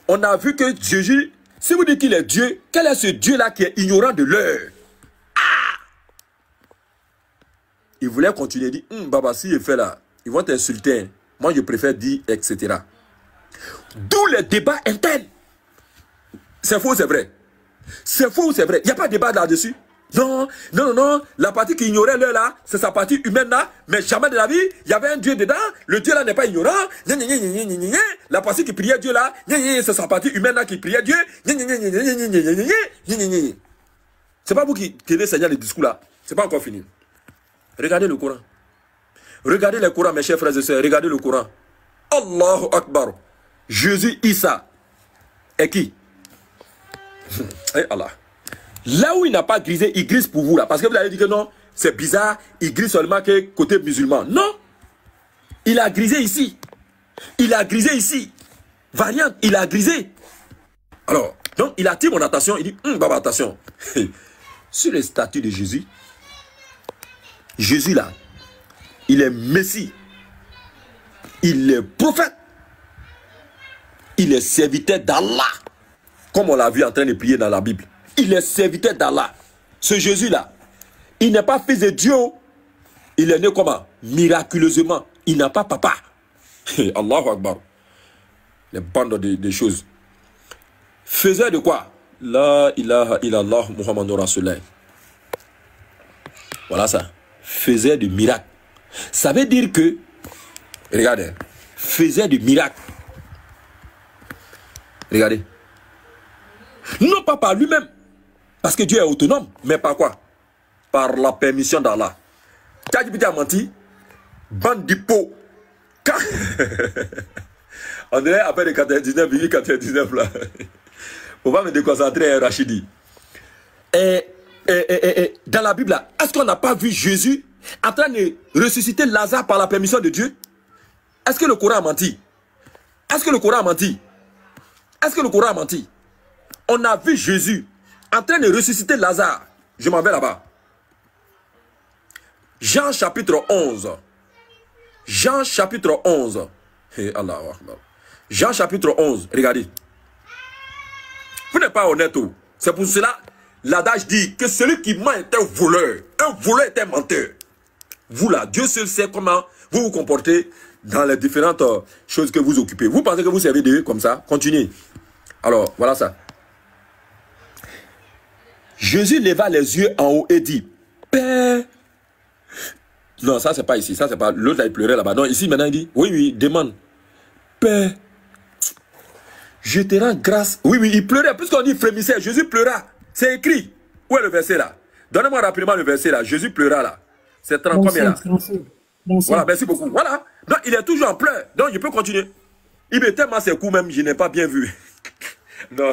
Speaker 1: On a vu que Jésus, si vous dites qu'il est Dieu, quel est ce Dieu-là qui est ignorant de l'heure? Il voulait continuer, il dit, Baba, si il fait là, ils vont t'insulter. Moi, je préfère dire, etc. D'où les débats internes. C'est faux ou c'est vrai? C'est faux ou c'est vrai? Il n'y a pas de débat là-dessus. Non. La partie qui ignorait l'heure là, c'est sa partie humaine là. Mais jamais de la vie, il y avait un Dieu dedans. Le Dieu là n'est pas ignorant. La partie qui priait Dieu là, c'est sa partie humaine là qui priait Dieu. C'est pas vous qui tenez Seigneur le discours là. C'est pas encore fini. Regardez le Coran. Regardez le Coran, mes chers frères et sœurs. Regardez le Coran. Allahu Akbar. Jésus Issa est qui? Et Allah. Là où il n'a pas grisé, il grise pour vous là. Parce que vous allez dire que non, c'est bizarre, il grise seulement que côté musulman. Non. Il a grisé ici. Il a grisé ici. Variante, il a grisé. Alors, donc il attire mon attention, il dit, Baba, attention. Sur le statut de Jésus, Jésus là, il est Messie. Il est prophète. Il est serviteur d'Allah. Comme on l'a vu en train de prier dans la Bible. Il est serviteur d'Allah. Ce Jésus-là, il n'est pas fils de Dieu. Il est né comment? miraculeusement, il n'a pas papa. Allahu Akbar. Les bandes de choses. Faisait de quoi? La ilaha illallah Muhammadur Rasulullah. Voilà ça. Faisait de miracles. Ça veut dire que, regardez, faisait de miracles. Regardez. Non pas par lui-même. Parce que Dieu est autonome. Mais par quoi? Par la permission d'Allah. ChatGPT a menti. Bande d'hypo. On dirait après les 99, 99 là. On va me déconcentrer, Rachidi. Dans la Bible là, est-ce qu'on n'a pas vu Jésus en train de ressusciter Lazare par la permission de Dieu? Est-ce que le Coran a menti? Est-ce que le Coran a menti? Est-ce que le Coran a menti? On a vu Jésus en train de ressusciter Lazare. Je m'en vais là-bas. Jean chapitre 11. Jean chapitre 11. Hey, Allah. Jean chapitre 11. Regardez. Vous n'êtes pas honnête. C'est pour cela, l'adage dit que celui qui ment est un voleur. Un voleur est un menteur. Vous là, Dieu seul sait comment vous vous comportez dans les différentes choses que vous occupez. Vous pensez que vous servez Dieu comme ça? Continuez. Alors, voilà ça. Jésus leva les yeux en haut et dit, Père. Non, ça c'est pas ici. Ça c'est pas. L'autre là il pleurait là-bas. Non, ici maintenant il dit, oui, demande. Père. Je te rends grâce. Oui, il pleurait. Puisqu'on dit frémissait, Jésus pleura. C'est écrit. Où est le verset là? Donnez-moi rapidement le verset là. Jésus pleura là. C'est 30 combien là? Voilà, merci beaucoup. Voilà. Donc, il est toujours en pleurs. Donc, je peux continuer. Il met tellement ses coups même, je n'ai pas bien vu. Non.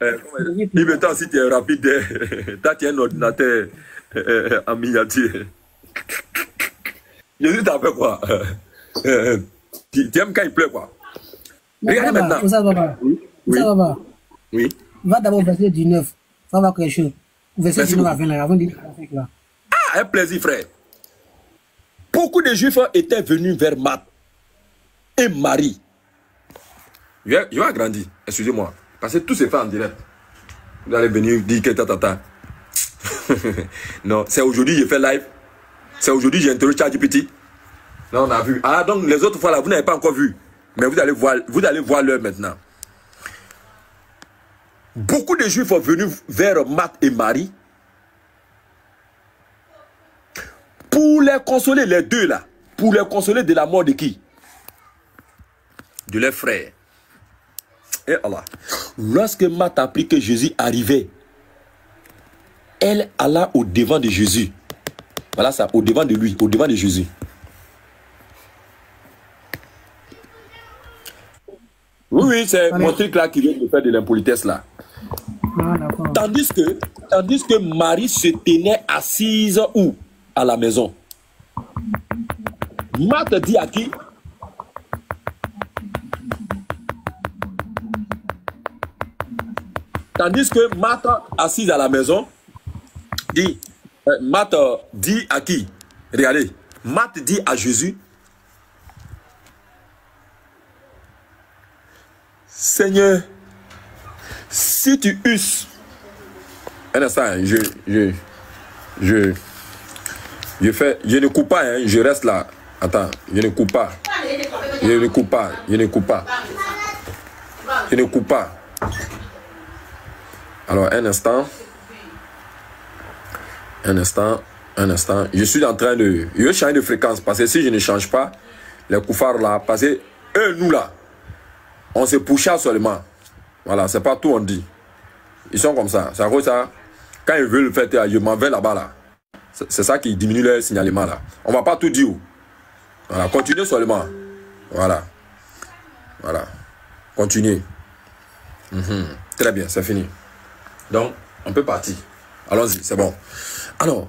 Speaker 1: Il met tant si tu es rapide. Toi, tu es un ordinateur en miniature. Jésus t'a fait quoi? Tu aimes quand il pleure quoi? Regardez maintenant.
Speaker 6: Ça va.
Speaker 1: Oui.
Speaker 6: Ça va.
Speaker 1: Oui.
Speaker 6: Va d'abord au verset 19. Ça va quelque chose. Verset 19 à 20 là. Avant de dire là.
Speaker 1: Ah, un plaisir, frère. Beaucoup de Juifs étaient venus vers Marthe et Marie. Je vais agrandir. Excusez-moi. Parce que tout se fait en direct. Vous allez venir dire que tata. Non, c'est aujourd'hui j'ai fait live. C'est aujourd'hui j'ai interrogé ChatGPT. Là on a vu. Ah donc les autres fois là vous n'avez pas encore vu. Mais vous allez voir l'heure maintenant. Beaucoup de Juifs sont venus vers Marthe et Marie pour les consoler, les deux là. Pour les consoler de la mort de qui? De leurs frères. Et Allah. Lorsque Marthe a appris que Jésus arrivait, elle alla au devant de Jésus. Voilà ça, au devant de lui, au devant de Jésus. Oui, c'est mon truc là qui vient de faire de l'impolitesse là. Tandis que Marie se tenait assise où? À la maison. Marthe dit à qui? Tandis que Marthe, assise à la maison, dit, Marthe dit à qui? Regardez, Marthe dit à Jésus, Seigneur, si tu eusses, un instant, je ne coupe pas, hein, je reste là. Attends, je ne coupe pas. Je ne coupe pas. Alors, un instant. Je suis en train de... Je vais changer de fréquence parce que si je ne change pas, les koufars là, parce que eux, nous là, on se pousse seulement. Voilà, c'est pas tout on dit. Ils sont comme ça. C'est à cause de ça. Quand ils veulent le faire, je m'en vais là-bas là. C'est ça qui diminue leur signalement là. On va pas tout dire. Voilà, continuez seulement. Voilà. Continuez. Très bien, c'est fini. Donc, on peut partir. Allons-y, c'est bon. Alors,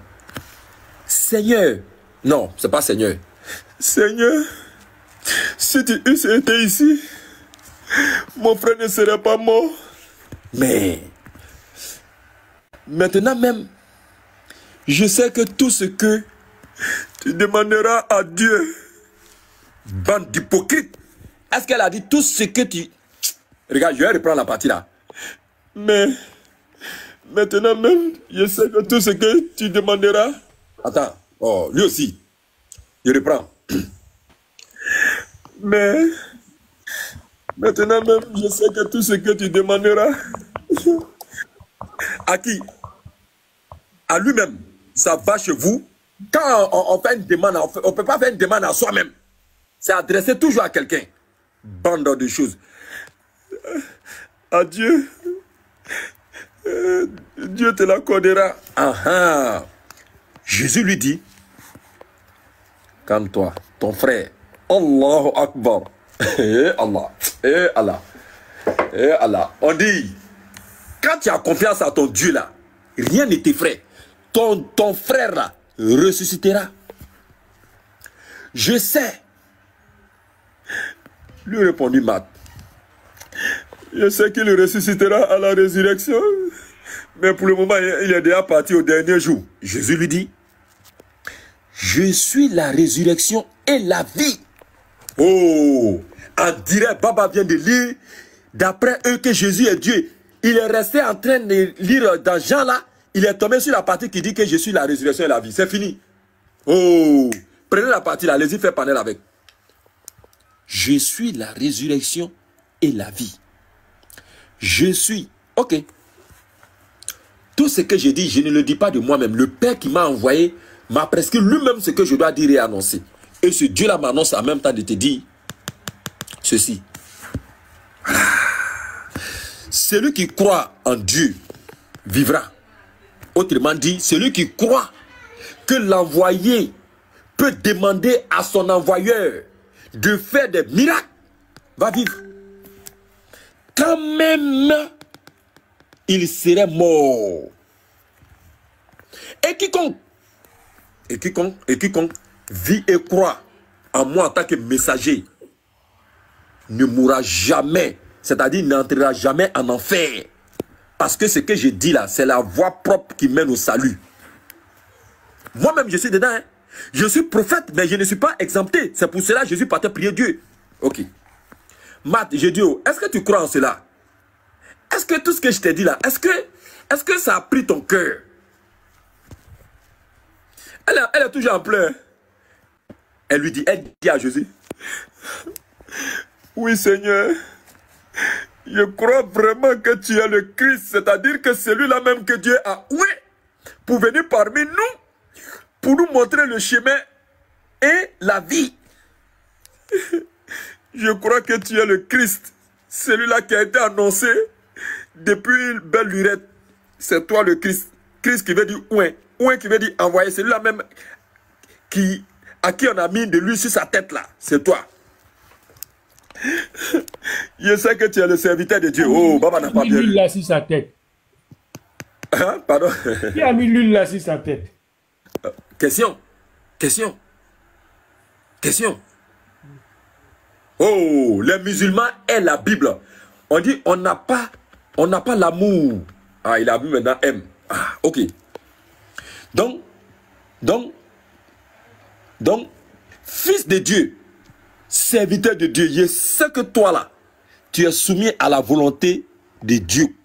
Speaker 1: Seigneur. Non, c'est pas Seigneur. Seigneur, si tu eusses été ici, mon frère ne serait pas mort. Mais, maintenant même, je sais que tout ce que tu demanderas à Dieu, bande d'hypocrites. Est-ce qu'elle a dit tout ce que tu... Regarde, je vais reprendre la partie là. Mais, maintenant même, je sais que tout ce que tu demanderas... Attends, oh, lui aussi. Je reprends. Mais maintenant même, je sais que tout ce que tu demanderas, à qui? À lui-même. Ça va chez vous. Quand on fait une demande, on ne peut pas faire une demande à soi-même. C'est adressé toujours à quelqu'un. Bande de choses. À Dieu. Dieu te l'accordera. Jésus lui dit, calme-toi, ton frère. Allahu Akbar. Allah. Allah. Allah. On dit, quand tu as confiance à ton Dieu là, rien ne t'effraie. Ton frère là ressuscitera. Je sais. Lui répondit Marthe. Je sais qu'il ressuscitera à la résurrection. Mais pour le moment, il est déjà parti au dernier jour. Jésus lui dit, je suis la résurrection et la vie. Oh, on dirait, Baba vient de lire, d'après eux que Jésus est Dieu. Il est resté en train de lire dans Jean là, il est tombé sur la partie qui dit que je suis la résurrection et la vie. C'est fini. Oh, prenez la partie là, allez-y faire panel avec. Je suis la résurrection et la vie. Je suis, ok. Tout ce que je dis, je ne le dis pas de moi-même. Le Père qui m'a envoyé m'a prescrit lui-même ce que je dois dire et annoncer. Et ce Dieu-là m'annonce en même temps de te dire ceci. Voilà. Celui qui croit en Dieu vivra. Autrement dit, celui qui croit que l'envoyé peut demander à son envoyeur de faire des miracles va vivre. Quand même il serait mort. Et quiconque vit et croit en moi en tant que messager ne mourra jamais, c'est-à-dire n'entrera jamais en enfer. Parce que ce que je dis là, c'est la voie propre qui mène au salut. Moi-même, je suis dedans. Hein. Je suis prophète, mais je ne suis pas exempté. C'est pour cela que Jésus partait prier Dieu. Ok. Matt, je dis, est-ce que tu crois en cela? Est-ce que tout ce que je t'ai dit là, est-ce que ça a pris ton cœur? Elle est toujours en pleurs. Elle dit à Jésus, oui Seigneur, je crois vraiment que tu es le Christ, c'est-à-dire que c'est lui-là même que Dieu a oué pour venir parmi nous, pour nous montrer le chemin et la vie. Je crois que tu es le Christ, celui-là qui a été annoncé depuis belle lurette. C'est toi le Christ. Christ qui veut dire ouin. Ouin qui veut dire envoyer. C'est lui-là même à qui on a mis de l'huile sur sa tête là. C'est toi. Je sais que tu es le serviteur de Dieu. Oh, Baba n'a pas bien.
Speaker 5: L'huile là sur sa tête.
Speaker 1: Hein? Pardon?
Speaker 5: Qui a mis l'huile là sur sa tête?
Speaker 1: Question. Oh, les musulmans et la Bible. On dit on n'a pas l'amour. Ah, il a vu maintenant M. Ah, ok. Donc, fils de Dieu, serviteur de Dieu, je sais que toi là, tu es soumis à la volonté de Dieu.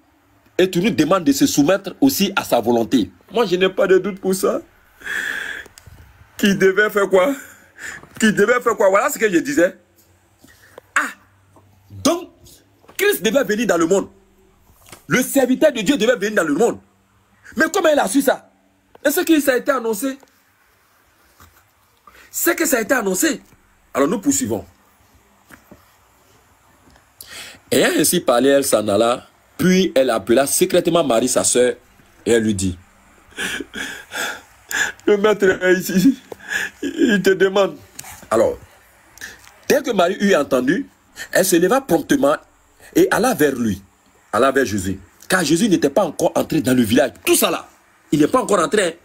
Speaker 1: Et tu nous demandes de se soumettre aussi à sa volonté. Moi, je n'ai pas de doute pour ça. Qui devait faire quoi? Voilà ce que je disais. Ah, donc, Christ devait venir dans le monde. Le serviteur de Dieu devait venir dans le monde. Mais comment il a su ça? Est-ce que ça a été annoncé? C'est que ça a été annoncé. Alors nous poursuivons. Ayant ainsi parlé, elle s'en alla, puis elle appela secrètement Marie, sa sœur, et elle lui dit, le maître est ici, il te demande. Alors, dès que Marie eut entendu, elle se leva promptement et alla vers lui, alla vers Jésus. Car Jésus n'était pas encore entré dans le village. Tout ça là, il n'est pas encore entré.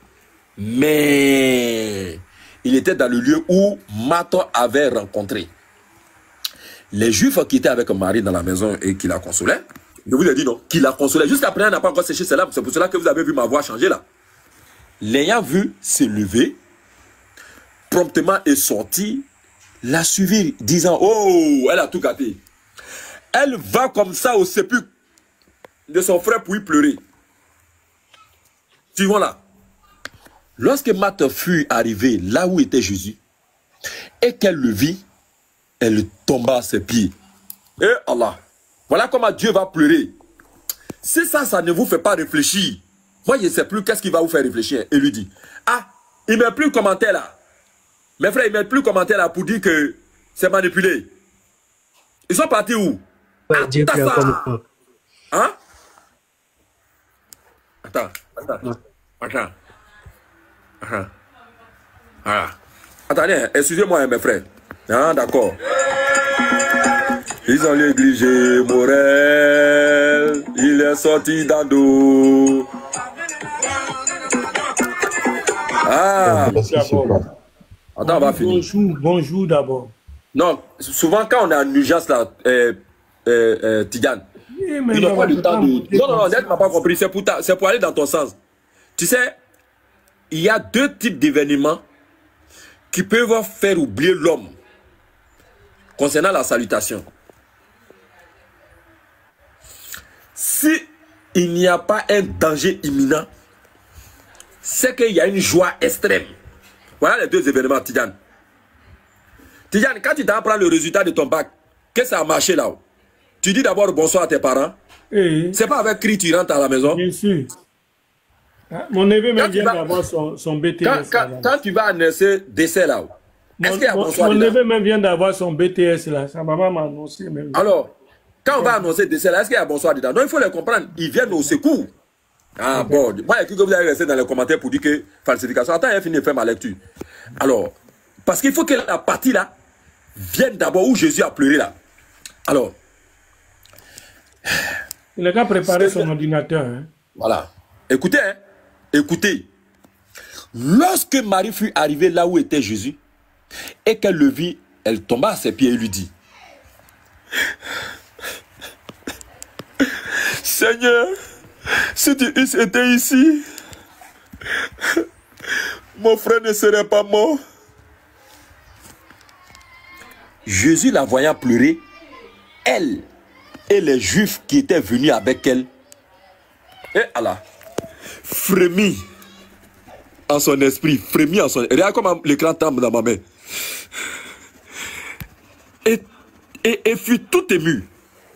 Speaker 1: Mais il était dans le lieu où Marthe avait rencontré. Les Juifs qui étaient avec Marie dans la maison et qui la consolaient, je vous ai dit non, qui la consolaient. Jusqu'à présent, elle n'a pas encore séché ses larmes. C'est pour cela que vous avez vu ma voix changer là. L'ayant vu se lever, promptement est sortie, la suivit, disant, oh, elle a tout gâté. Elle va comme ça au sépulcre de son frère pour y pleurer. Suivons là. Lorsque Marthe fut arrivée là où était Jésus, et qu'elle le vit, elle tomba à ses pieds. Et Allah, voilà comment Dieu va pleurer. Si ça ne vous fait pas réfléchir, moi je ne sais plus qu'est-ce qui va vous faire réfléchir. Et lui dit, ah, il ne met plus le commentaire là. Mes frères, ils ne mettent plus le commentaire là pour dire que c'est manipulé. Ils sont partis où?
Speaker 4: Ouais, Dieu pleure comme quoi.
Speaker 1: Hein? Attends. Voilà. Attendez, excusez-moi mes frères. Ah, d'accord. Ils ont négligé Morel, il est sorti d'Ando. Ah, attends, on va finir.
Speaker 5: Bonjour d'abord.
Speaker 1: Non, souvent quand on est en urgence là, Tidjane, il n'a pas le temps de... Non, tu m'as pas compris, c'est pour aller dans ton sens. Tu sais, il y a deux types d'événements qui peuvent faire oublier l'homme concernant la salutation. Si il n'y a pas un danger imminent, c'est qu'il y a une joie extrême. Voilà les deux événements, Tidjane. Tidjane, quand tu t'apprends le résultat de ton bac, qu'est-ce que ça a marché là-haut? Tu dis d'abord bonsoir à tes parents. C'est pas avec cri tu rentres à la maison.
Speaker 5: Bien sûr. Mon neveu même vient d'avoir son BTS.
Speaker 1: Quand tu vas annoncer décès là-haut, est-ce qu'il y a bonsoir?
Speaker 5: Mon neveu même vient d'avoir son BTS là. Sa maman m'a annoncé même.
Speaker 1: Alors, quand on va annoncer décès là, est-ce qu'il y a bonsoir dedans? Non, il faut les comprendre. Ils viennent au secours. Ah bon, moi, il y a que vous allez rester dans les commentaires pour dire que falsification. Attends, il a fini de faire ma lecture. Alors, parce qu'il faut que la partie là vienne d'abord où Jésus a pleuré là. Alors,
Speaker 5: il n'a qu'à préparer son ordinateur. Hein.
Speaker 1: Voilà. Écoutez, hein. Écoutez. Lorsque Marie fut arrivée là où était Jésus, et qu'elle le vit, elle tomba à ses pieds et lui dit, Seigneur, si tu étais ici, mon frère ne serait pas mort. Jésus la voyant pleurer, elle et les Juifs qui étaient venus avec elle, et Allah, frémit en son esprit, frémit en son esprit. Regarde comment l'écran tombe dans ma main. Et fut tout ému.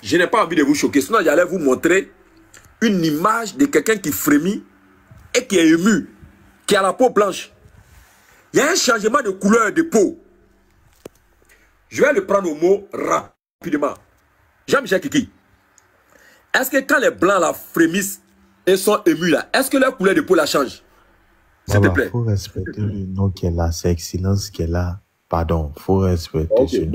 Speaker 1: Je n'ai pas envie de vous choquer, sinon j'allais vous montrer une image de quelqu'un qui frémit et qui est ému, qui a la peau blanche. Il y a un changement de couleur de peau. Je vais le prendre au mot rapidement. Jean-Michel Kiki, est-ce que quand les blancs là frémissent et sont émus là, est-ce que leur couleur de peau la change? S'il te plaît.
Speaker 7: Il faut respecter le nom qu'elle a, c'est excellence qu'elle a. Pardon, il faut respecter.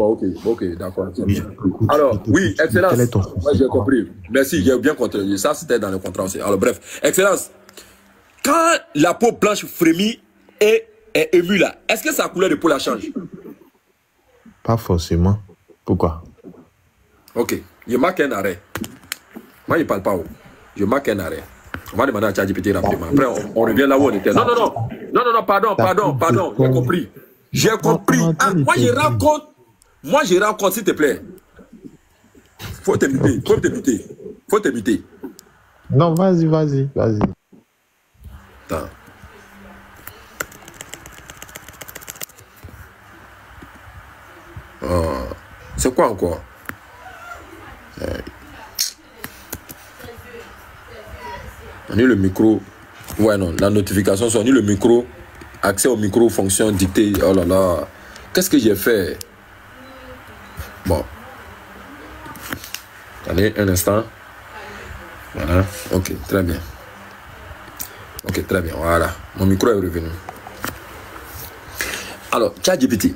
Speaker 1: Ok, d'accord. Oui. Alors, oui, Excellence. Moi, j'ai compris. Merci, j'ai bien compris. Ça, c'était dans le contrat aussi. Alors, bref, Excellence. Quand la peau blanche frémit et est émue là, est-ce que sa couleur de peau la change?
Speaker 7: Pas forcément. Pourquoi?
Speaker 1: Ok, je marque un arrêt. Moi, je ne parle pas. Je marque un arrêt. On va demander à ChatGPT rapidement. Après, on revient là où on était. Non, pardon. J'ai compris. J'ai compris. Ah, moi, je rencontre, s'il te plaît. Faut t'éviter.
Speaker 7: Non, vas-y.
Speaker 1: Attends. C'est quoi encore? On est le micro. Ouais, non, la notification, on est le micro. Accès au micro, fonction dictée. Oh là là. Qu'est-ce que j'ai fait? Bon. Allez, un instant. Voilà. Ok, très bien. Voilà. Mon micro est revenu. Alors, ChatGPT.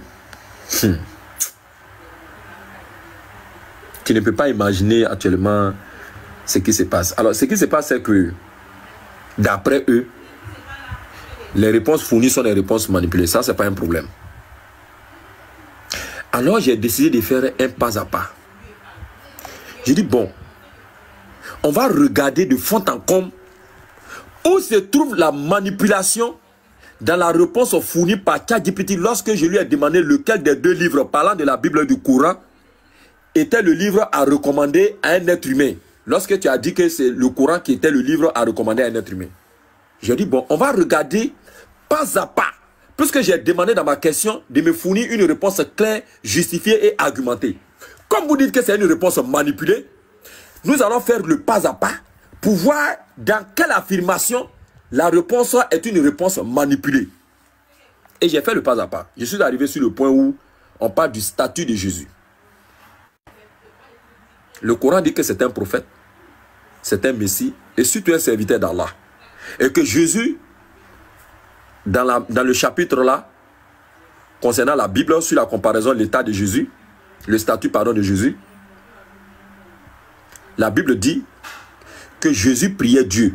Speaker 1: Tu ne peux pas imaginer actuellement ce qui se passe. Alors, ce qui se passe, c'est que d'après eux, les réponses fournies sont des réponses manipulées. Ça, c'est pas un problème. Alors, j'ai décidé de faire un pas à pas. J'ai dit, bon, on va regarder de fond en comble où se trouve la manipulation dans la réponse fournie par ChatGPT lorsque je lui ai demandé lequel des deux livres parlant de la Bible et du Coran était le livre à recommander à un être humain. Lorsque tu as dit que c'est le Coran qui était le livre à recommander à un être humain. J'ai dit, bon, on va regarder pas à pas. puisque j'ai demandé dans ma question de me fournir une réponse claire, justifiée et argumentée. Comme vous dites que c'est une réponse manipulée, nous allons faire le pas à pas pour voir dans quelle affirmation la réponse est une réponse manipulée. Et j'ai fait le pas à pas. Je suis arrivé sur le point où on parle du statut de Jésus. Le Coran dit que c'est un prophète, c'est un messie et surtout un serviteur d'Allah. Et que Jésus, dans le chapitre là, concernant la Bible, sur la comparaison de l'état de Jésus, le statut pardon de Jésus, la Bible dit que Jésus priait Dieu.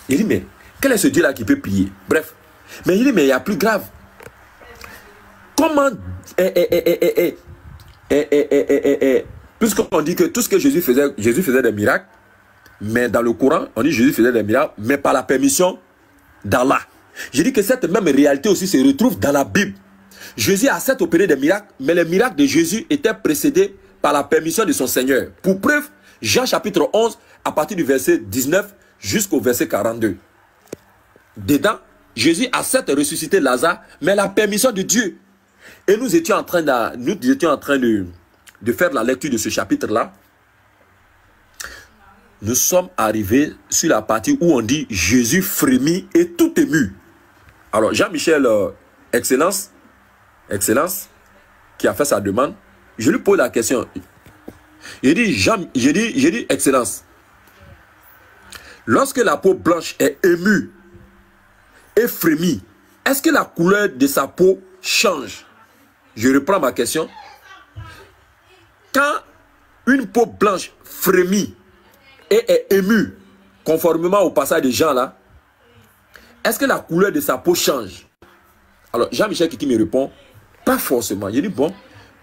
Speaker 1: Il dit, mais quel est ce Dieu là qui peut prier? Bref. Mais il dit, mais il y a plus grave. Comment puisqu'on dit que tout ce que Jésus faisait des miracles, mais dans le Coran, on dit que Jésus faisait des miracles, mais par la permission d'Allah. Je dis que cette même réalité aussi se retrouve dans la Bible. Jésus a certes opéré des miracles, mais les miracles de Jésus étaient précédés par la permission de son Seigneur. Pour preuve, Jean chapitre 11, à partir du verset 19 jusqu'au verset 42. Dedans, Jésus a certes ressuscité Lazare, mais la permission de Dieu. Et nous étions en train de faire la lecture de ce chapitre-là. Nous sommes arrivés sur la partie où on dit Jésus frémit et tout ému. Alors Jean-Michel, Excellence, qui a fait sa demande, je lui pose la question. J'ai dit Excellence, lorsque la peau blanche est émue et frémit, est-ce que la couleur de sa peau change? Je reprends ma question. Quand une peau blanche frémit et est émue, conformément au passage de Jean là, est-ce que la couleur de sa peau change? Alors Jean-Michel qui me répond, pas forcément. Je dis bon,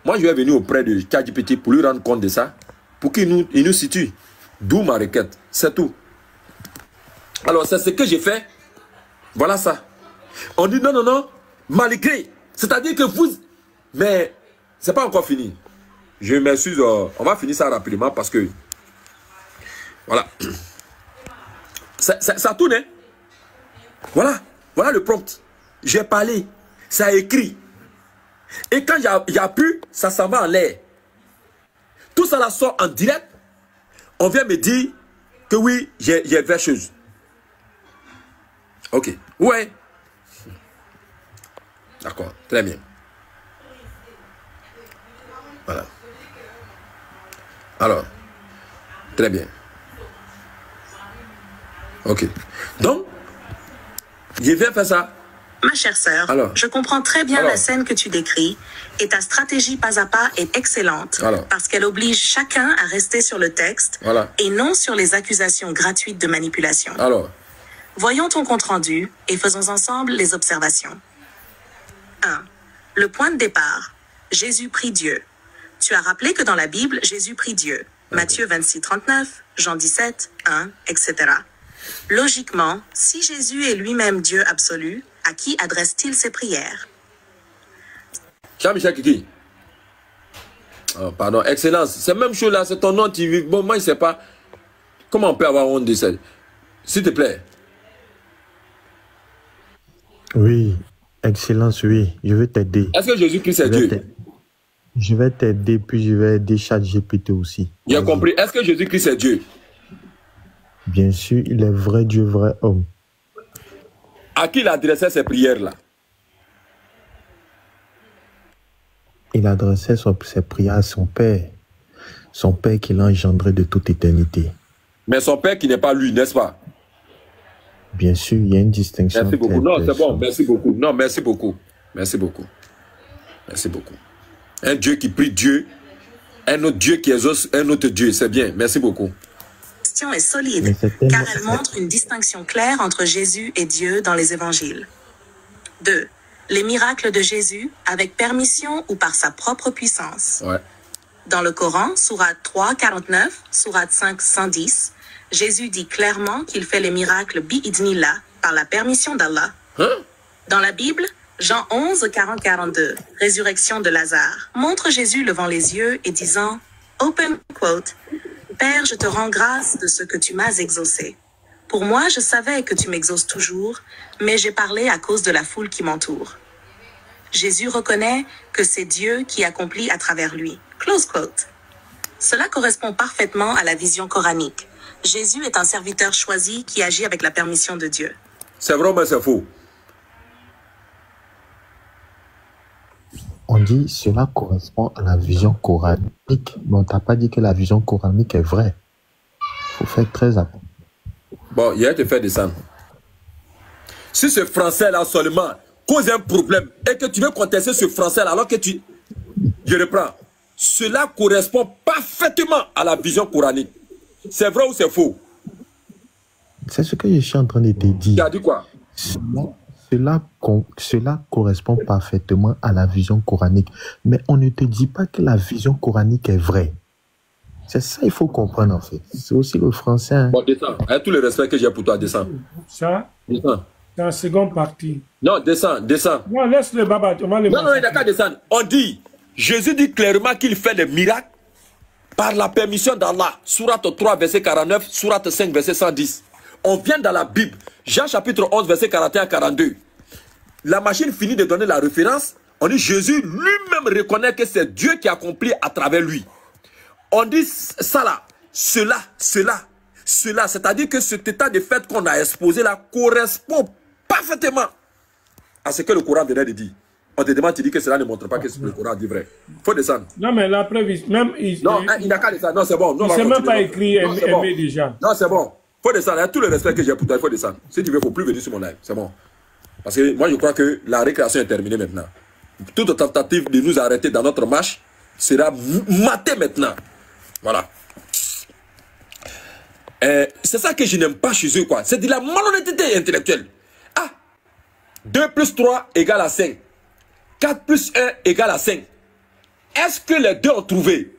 Speaker 1: moi je vais venir auprès de ChatGPT pour lui rendre compte de ça, pour qu'il nous situe. D'où ma requête, c'est tout. Alors c'est ce que j'ai fait. Voilà ça. On dit non, malgré. C'est-à-dire que vous... Mais c'est pas encore fini. Je m'excuse, on va finir ça rapidement parce que... Voilà. Ça tourne, hein? Voilà le prompt. J'ai parlé, ça a écrit. Et quand il y a plus, ça s'en va en l'air. Tout ça là sort en direct. On vient me dire que oui, j'ai fait chose. Ok. Ouais. D'accord. Très bien. Voilà. Alors. Très bien. Ok. Donc, je viens faire ça.
Speaker 8: Ma chère sœur, je comprends très bien la scène que tu décris et ta stratégie pas à pas est excellente parce qu'elle oblige chacun à rester sur le texte et non sur les accusations gratuites de manipulation. Voyons ton compte-rendu et faisons ensemble les observations. 1. Le point de départ. Jésus prie Dieu. Tu as rappelé que dans la Bible, Jésus prie Dieu. Matthieu 26, 39, Jean 17, 1, etc. Logiquement, si Jésus est lui-même Dieu absolu, à qui adresse-t-il ses prières?
Speaker 1: Jean-Michel Kiki. Oh, pardon, Excellence. C'est même chose là, c'est ton nom. Bon, moi, je ne sais pas. Comment on peut avoir honte de ça? S'il te plaît.
Speaker 7: Oui, Excellence, oui. Je vais t'aider.
Speaker 1: Est-ce que Jésus-Christ est Dieu?
Speaker 7: Je vais t'aider, puis je vais aider ChatGPT aussi.
Speaker 1: J'ai compris. Est-ce que Jésus-Christ est Dieu?
Speaker 7: Bien sûr, il est vrai Dieu, vrai homme.
Speaker 1: À qui il adressait ces prières-là?
Speaker 7: Il adressait ses prières à son Père. Son Père qui l'a engendré de toute éternité.
Speaker 1: Mais son Père qui n'est pas lui, n'est-ce pas?
Speaker 7: Bien sûr, il y a une distinction.
Speaker 1: Merci beaucoup. Non, c'est bon. Merci beaucoup. Non, merci beaucoup. Merci beaucoup. Merci beaucoup. Un Dieu qui prie Dieu. Un autre Dieu qui exauce un autre Dieu. C'est bien. Merci beaucoup.
Speaker 8: Est solide, car elle montre une distinction claire entre Jésus et Dieu dans les évangiles. 2. Les miracles de Jésus, avec permission ou par sa propre puissance. Dans le Coran, sourate 3, 49, sourate 5, 110, Jésus dit clairement qu'il fait les miracles bi'idnillah, par la permission d'Allah. Dans la Bible, Jean 11, 40, 42, résurrection de Lazare, montre Jésus levant les yeux et disant, open quote, Père, je te rends grâce de ce que tu m'as exaucé. Pour moi, je savais que tu m'exauces toujours, mais j'ai parlé à cause de la foule qui m'entoure. Jésus reconnaît que c'est Dieu qui accomplit à travers lui. Close quote. Cela correspond parfaitement à la vision coranique. Jésus est un serviteur choisi qui agit avec la permission de Dieu.
Speaker 1: C'est vrai, mais c'est faux.
Speaker 7: On dit cela correspond à la vision coranique, mais on t'a pas dit que la vision coranique est vraie. Il faut faire très attention.
Speaker 1: Bon, il y a te faire descendre. Si ce français-là seulement cause un problème et que tu veux contester ce français-là alors que tu... Je reprends. Cela correspond parfaitement à la vision coranique. C'est vrai ou c'est faux?
Speaker 7: C'est ce que je suis en train de te dire.
Speaker 1: Tu as dit quoi?
Speaker 7: Cela correspond parfaitement à la vision coranique. Mais on ne te dit pas que la vision coranique est vraie. C'est ça qu'il faut comprendre en fait. C'est aussi le français. Hein.
Speaker 1: Bon, descends. Avec tout le respect que j'ai pour toi, descends.
Speaker 5: Ça,
Speaker 1: descends.
Speaker 5: C'est la seconde partie.
Speaker 1: Non, descends, descends.
Speaker 5: Non, laisse le baba.
Speaker 1: Non, il n'a qu'à descendre. On dit, Jésus dit clairement qu'il fait des miracles par la permission d'Allah. Sourate 3, verset 49, Sourate 5, verset 110. On vient dans la Bible, Jean chapitre 11, verset 41-42. La machine finit de donner la référence. On dit Jésus lui-même reconnaît que c'est Dieu qui accomplit à travers lui. On dit ça là, cela, c'est-à-dire que cet état de fait qu'on a exposé là correspond parfaitement à ce que le Coran venait de dire. On te demande, tu dis que cela ne montre pas que le Coran dit vrai. Il faut descendre.
Speaker 5: Non, mais la preuve, même...
Speaker 1: Non, il n'a qu'à descendre. Non, c'est bon.
Speaker 5: Il ne s'est même pas écrit aimer déjà.
Speaker 1: Non, c'est bon. Il faut descendre. Il y a tout le respect que j'ai pour toi. Il faut descendre. Si tu veux, il ne faut plus venir sur mon live. C'est bon. Parce que moi, je crois que la récréation est terminée maintenant. Toute tentative de nous arrêter dans notre marche sera matée maintenant. Voilà. C'est ça que je n'aime pas chez eux, quoi. C'est de la malhonnêteté intellectuelle. Ah, 2 plus 3 égale à 5. 4 plus 1 égale à 5. Est-ce que les deux ont trouvé?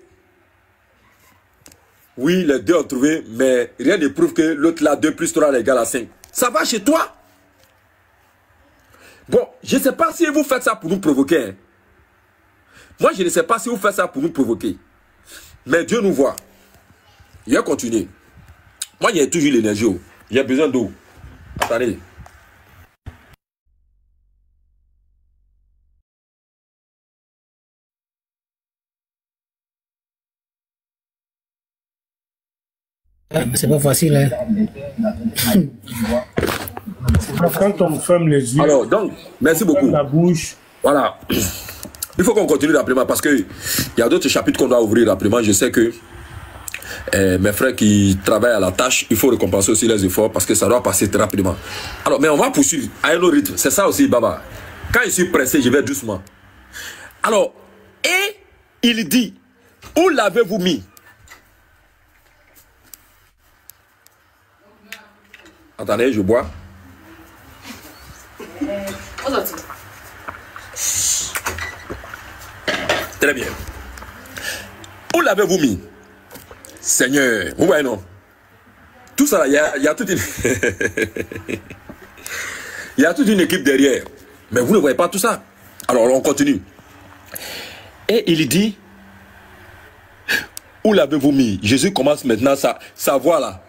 Speaker 1: Oui, les deux ont trouvé, mais rien ne prouve que l'autre là, 2 plus 3 égale à 5. Ça va chez toi? Bon, je ne sais pas si vous faites ça pour nous provoquer. Hein. Moi, je ne sais pas si vous faites ça pour nous provoquer. Mais Dieu nous voit. Il va continuer. Moi, il y a toujours l'énergie. Il y a besoin d'eau. Attendez.
Speaker 6: C'est pas facile, hein.
Speaker 5: Quand on ferme les yeux,
Speaker 1: alors, donc, merci beaucoup.
Speaker 5: La bouche.
Speaker 1: Voilà. Il faut qu'on continue rapidement parce qu'il y a d'autres chapitres qu'on doit ouvrir rapidement. Je sais que mes frères qui travaillent à la tâche, il faut récompenser aussi les efforts parce que ça doit passer très rapidement. Alors, mais on va poursuivre à un autre rythme. C'est ça aussi, Baba. Quand je suis pressé, je vais doucement. Alors, et il dit, où l'avez-vous mis? Attendez, je bois. Très bien. Où l'avez-vous mis? Seigneur, vous voyez non? Tout ça, il y a toute une... il y a toute une équipe derrière. Mais vous ne voyez pas tout ça. Alors, on continue. Et il dit, où l'avez-vous mis? Jésus commence maintenant sa voix là.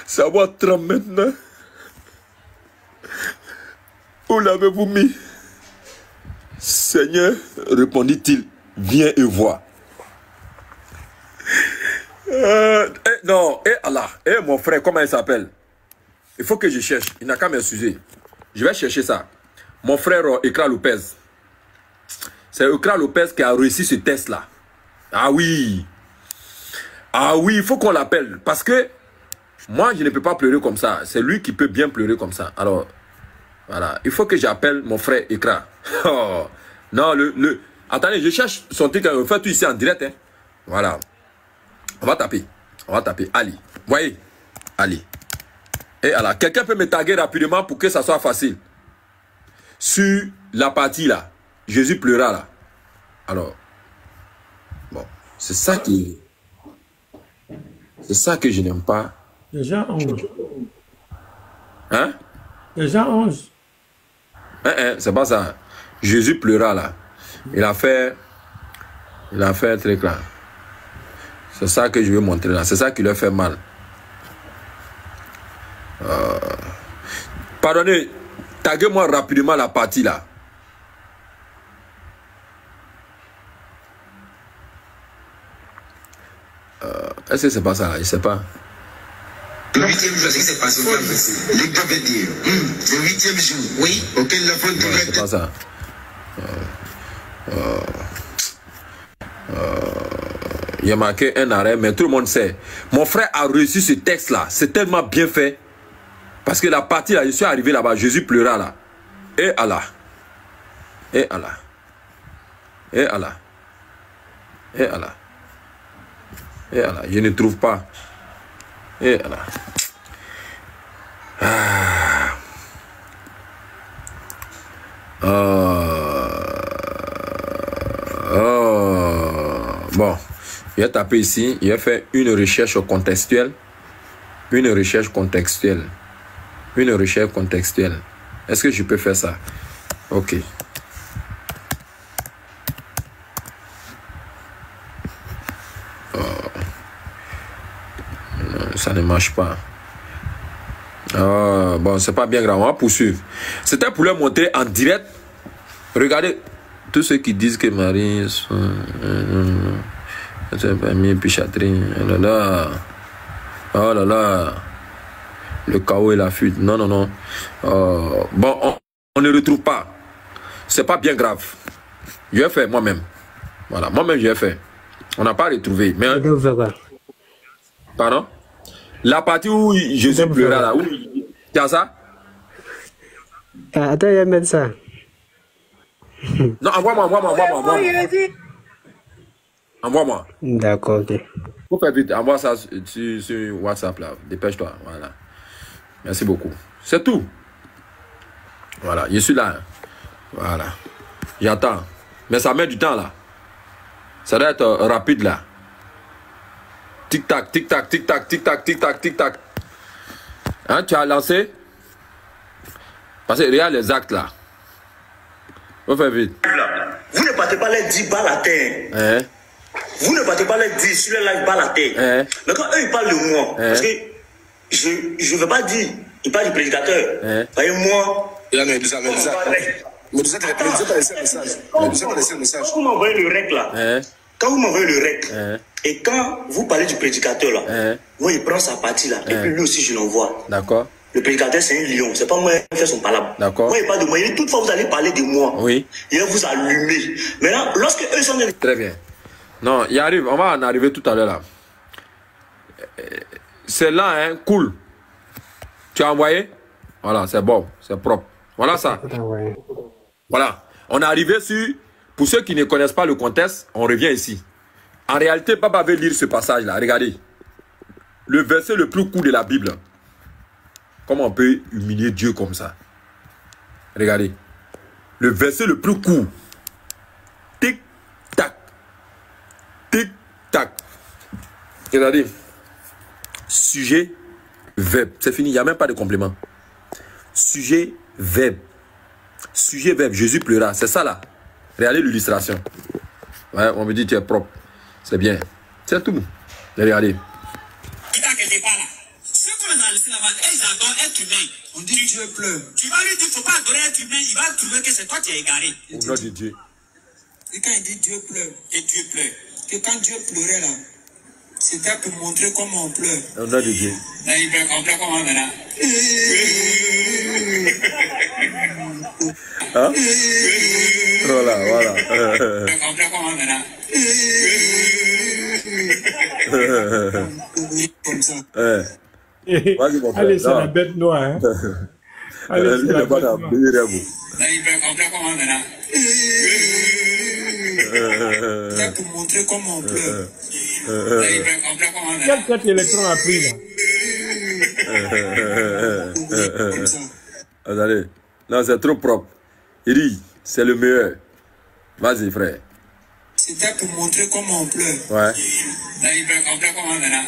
Speaker 1: Sa voix tremble maintenant. Où l'avez-vous mis? Seigneur, répondit-il, viens et vois. Non, Allah, mon frère, comment il s'appelle? Il faut que je cherche, il n'a qu'à m'excuser. Je vais chercher ça. Mon frère Ekra Lopez. C'est Ekra Lopez qui a réussi ce test-là. Ah oui. Ah oui, il faut qu'on l'appelle. Parce que moi, je ne peux pas pleurer comme ça. C'est lui qui peut bien pleurer comme ça. Alors, voilà. Il faut que j'appelle mon frère Ekra. Oh. Non, attendez, je cherche son truc. On fait tout ici en direct. Hein. Voilà. On va taper. On va taper Ali. Vous voyez? Ali. Et alors, quelqu'un peut me taguer rapidement pour que ça soit facile. Sur la partie là. Jésus pleura là. Alors. Bon. C'est ça qui... C'est ça que je n'aime pas.
Speaker 5: Déjà 11.
Speaker 1: Hein?
Speaker 5: Déjà 11.
Speaker 1: C'est pas ça. Jésus pleura là. Il a fait un truc là. C'est ça que je veux montrer là. C'est ça qui lui fait mal. Pardonnez, taguez-moi rapidement la partie là. Est-ce que c'est pas ça là? Je sais pas.
Speaker 9: Le 8e jour, c'est ce qui s'est passé. Les gars veulent dire. Le 8e jour, oui, auquel la faute devrait être.
Speaker 1: C'est pas ça. Il y a marqué un arrêt, mais tout le monde sait. Mon frère a reçu ce texte-là. C'est tellement bien fait. Parce que la partie là, je suis arrivé là-bas, Jésus pleura là. Et Allah. Et Allah. Et Allah. Et Allah. Et Allah. Je ne trouve pas. Et Allah. Bon, il a tapé ici, il a fait une recherche contextuelle. Une recherche contextuelle. Une recherche contextuelle. Est-ce que je peux faire ça? Ok. Non, ça ne marche pas. Bon, c'est pas bien grave, on va poursuivre. C'était pour leur montrer en direct. Regardez, tous ceux qui disent que Marie c'est permis Pichatry. Oh là là. Oh là là. Le chaos et la fuite. Non, non, non. Bon, on ne retrouve pas. C'est pas bien grave. Je l'ai fait moi-même. Voilà, moi-même je l'ai fait. On n'a pas retrouvé. Mais... Pardon? La partie où Jésus pleura là, où tu as ça?
Speaker 4: Attends, il y a même ça.
Speaker 1: Non, envoie-moi. Envoie-moi.
Speaker 4: D'accord, ok.
Speaker 1: Faut faire vite, envoie ça sur WhatsApp là. Dépêche-toi. Voilà. Merci beaucoup. C'est tout. Voilà, je suis là. Voilà. J'attends. Mais ça met du temps là. Ça doit être rapide là. Tic-tac, tic-tac, tic-tac, tic-tac, tic-tac, tic-tac. Hein, tu as lancé? Parce que regarde les actes là. On fait vite.
Speaker 10: Vous ne partez pas les 10 balles à terre. Vous ne partez pas les 10 sur les live balles à terre. Mais quand eux ils parlent de moi, parce que je ne veux pas dire, ils parlent du prédicateur. Voyez moi.
Speaker 9: Il a mis ça, mais ça. Mais tu sais, tu as laissé un message. Quand
Speaker 10: vous m'envoyez le rec là, quand vous m'envoyez le rec, et quand vous parlez du prédicateur là, moi il prend sa partie là, et puis lui aussi je l'envoie.
Speaker 1: D'accord.
Speaker 10: Le prédicateur c'est un lion, c'est pas moi qui fais son palabre.
Speaker 1: D'accord.
Speaker 10: Moi il parle de moi, il dit toutefois vous allez parler de moi.
Speaker 1: Oui.
Speaker 10: Il va vous allumer. Maintenant, lorsque eux sont...
Speaker 1: Très bien. Non, il arrive, on va en arriver tout à l'heure là. C'est là, hein, cool. Tu as envoyé? Voilà, c'est bon, c'est propre. Voilà ça. Voilà. On est arrivé sur... Pour ceux qui ne connaissent pas le contexte, on revient ici. En réalité, Papa veut lire ce passage-là. Regardez. Le verset le plus court de la Bible. Comment on peut humilier Dieu comme ça? Regardez. Le verset le plus court. Tic-tac. Tic-tac. Regardez. Sujet, verbe. C'est fini, il n'y a même pas de complément. Sujet, verbe. Sujet, verbe. Jésus pleura. C'est ça là. Regardez l'illustration. Ouais, on me dit tu es propre. C'est bien. C'est tout. Regardez.
Speaker 11: Ceux qu'on a laissé là-bas, ils adorent être humain. On dit Dieu pleure. Tu vas lui dire, il ne faut pas adorer être humain. Il va trouver que c'est toi qui es égaré.
Speaker 1: Au nom de Dieu.
Speaker 11: Et quand il dit Dieu pleure, et Dieu pleure, que quand Dieu pleurait là, c'était pour montrer comment on pleure.
Speaker 1: Au nom de Dieu.
Speaker 11: Là, il pleure, on pleure comment maintenant?
Speaker 1: Hein? Voilà, voilà.
Speaker 11: On pleure comment maintenant? Comme ça.
Speaker 5: Allez, c'est la bête noire. Hein? Allez, c'est la bête noire.
Speaker 11: Là, il pleure, on pleure comment maintenant? C'est pour montrer comment on pleure. Là, il pleure, on pleure comment maintenant?
Speaker 5: Quel tête électron a pris là?
Speaker 11: Comme ça.
Speaker 1: Attendez. Non, c'est trop propre. Il dit, c'est le meilleur. Vas-y, frère.
Speaker 11: C'était pour montrer comment on pleure.
Speaker 1: Ouais.
Speaker 11: Là, il pleure, on pleure comment maintenant?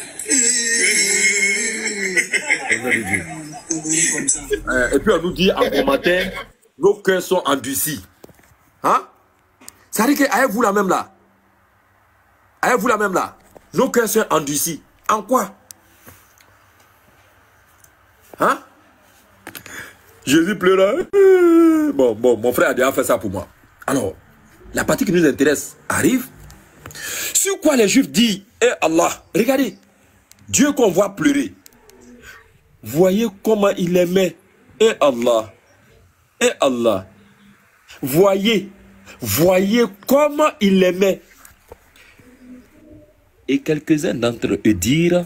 Speaker 11: Comme ça.
Speaker 1: Et puis on nous dit en commentaire, nos cœurs sont endurcis. Hein? Ça veut dire que, avez-vous la même là? Avez-vous la même là? Nos cœurs sont endurcis. En quoi? Hein? Jésus pleura. Bon, mon frère a déjà fait ça pour moi. Alors, la partie qui nous intéresse arrive. Sur quoi les Juifs disent, eh Allah, regardez, Dieu qu'on voit pleurer. Voyez comment il aimait. Eh Allah. Eh Allah. Voyez comment il aimait. Et quelques-uns d'entre eux dirent,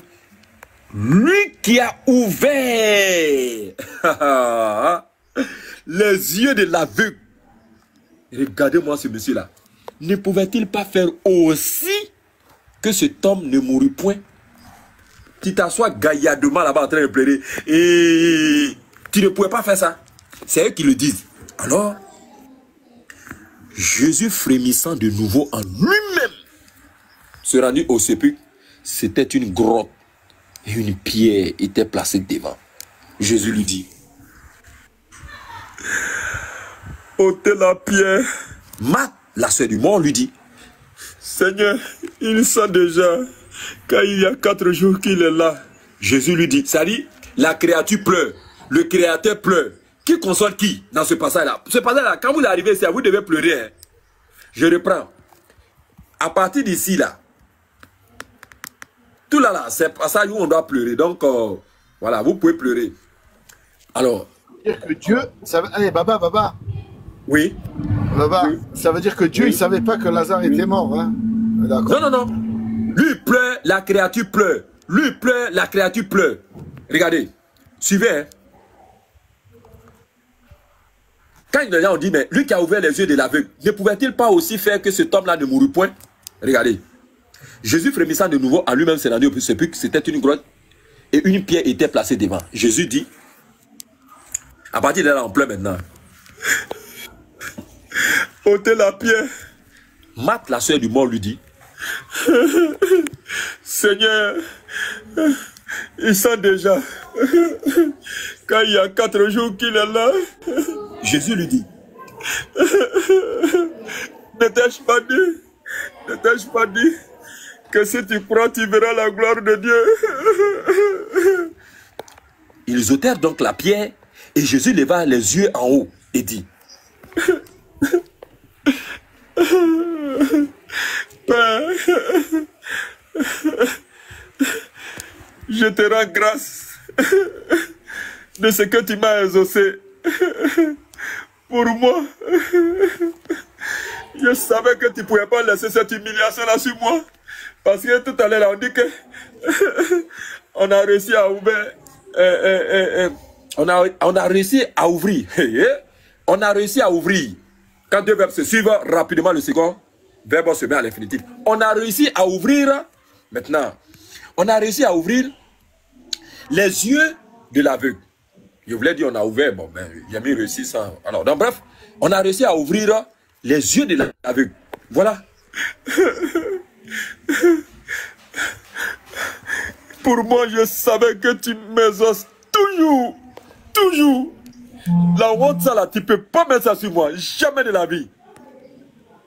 Speaker 1: lui qui a ouvert les yeux de l'aveugle. Regardez-moi ce monsieur-là. Ne pouvait-il pas faire aussi que cet homme ne mourut point? Tu t'assois gaillardement là-bas en train de pleurer. Et tu ne pouvais pas faire ça. C'est eux qui le disent. Alors, Jésus frémissant de nouveau en lui-même, se rendit au sépulcre. C'était une grotte et une pierre était placée devant. Jésus lui dit, ôtez la pierre. Marthe, la sœur du mort, lui dit, Seigneur, il sent déjà qu'il y a 4 jours qu'il est là. Jésus lui dit, ça dit, la créature pleure, le créateur pleure. Qui console qui dans ce passage-là? Ce passage-là, quand vous arrivez ici, vous devez pleurer. Hein. Je reprends. À partir d'ici, là, tout là, c'est un passage où on doit pleurer. Donc, voilà, vous pouvez pleurer. Alors.
Speaker 3: Dire que Dieu, ça va... Allez, Baba.
Speaker 1: Oui.
Speaker 3: Baba, oui. Ça veut dire que Dieu, il ne savait pas que Lazare était mort. Hein?
Speaker 1: Non. Lui pleure, la créature pleure. Lui pleure, la créature pleure. Regardez. Suivez. Hein. Quand les gens ont dit, mais lui qui a ouvert les yeux de l'aveugle, ne pouvait-il pas aussi faire que cet homme-là ne mourut point? Regardez. Jésus frémissant de nouveau en lui-même s'est rendu au sépulcre, c'était une grotte et une pierre était placée devant. Jésus dit, à partir de là, on pleure maintenant. Ôtez la pierre. Marthe, la sœur du mort, lui dit, Seigneur, il sent déjà, quand il y a 4 jours qu'il est là. Jésus lui dit, ne t'ai-je pas dit que si tu crois, tu verras la gloire de Dieu. Ils ôtèrent donc la pierre et Jésus leva les yeux en haut et dit, Père, je te rends grâce de ce que tu m'as exaucé. Pour moi, je savais que tu ne pouvais pas laisser cette humiliation-là sur moi. Parce que tout à l'heure, on dit que on a réussi à ouvrir. On a réussi à ouvrir. On a réussi à ouvrir. Quand deux verbes se suivent, rapidement le second verbe se met à l'infinitif. On a réussi à ouvrir, maintenant, on a réussi à ouvrir les yeux de l'aveugle. Je voulais dire on a ouvert, bon ben, il a mis réussi ça. Alors, donc bref, on a réussi à ouvrir les yeux de l'aveugle. Voilà. Pour moi, je savais que tu m'exauces toujours. Toujours. La honte, ça là, tu peux pas mettre ça sur moi. Jamais de la vie.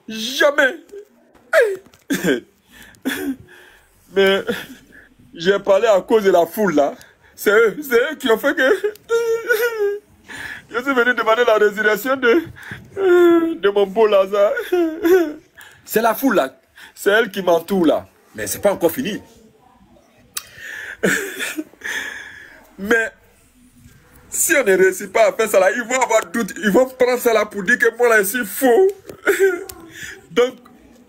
Speaker 1: Jamais. Mais j'ai parlé à cause de la foule là. C'est eux qui ont fait que je suis venu demander la résurrection de mon beau Lazare. C'est la foule là. C'est elle qui m'entoure là. Mais c'est pas encore fini. Mais si on ne réussit pas à faire ça là, ils vont avoir doute. Ils vont prendre ça là pour dire que moi là, je suis faux. Donc,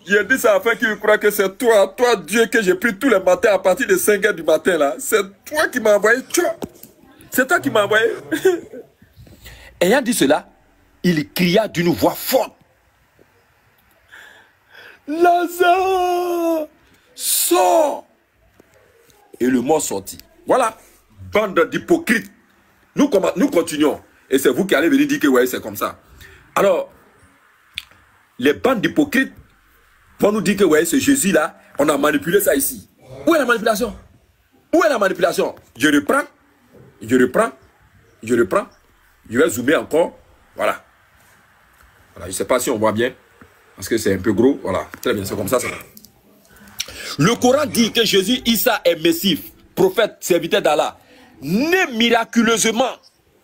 Speaker 1: j'ai dit ça afin qu'ils croient que c'est toi Dieu, que j'ai pris tous les matins à partir de 5 h du matin là. C'est toi qui m'as envoyé. C'est toi qui m'as envoyé. Ayant dit cela, il cria d'une voix forte, Lazare, sors! Et le mort sortit. Voilà, bande d'hypocrites. Nous continuons. Et c'est vous qui allez venir dire que ouais, c'est comme ça. Alors, les bandes d'hypocrites vont nous dire que ouais, c'est Jésus là, on a manipulé ça ici. Où est la manipulation? Où est la manipulation? Je reprends. Je vais zoomer encore. Voilà. Je ne sais pas si on voit bien. Parce que c'est un peu gros. Voilà. Très bien, c'est comme ça. Le Coran dit que Jésus, Issa est Messie, prophète, serviteur d'Allah. né miraculeusement.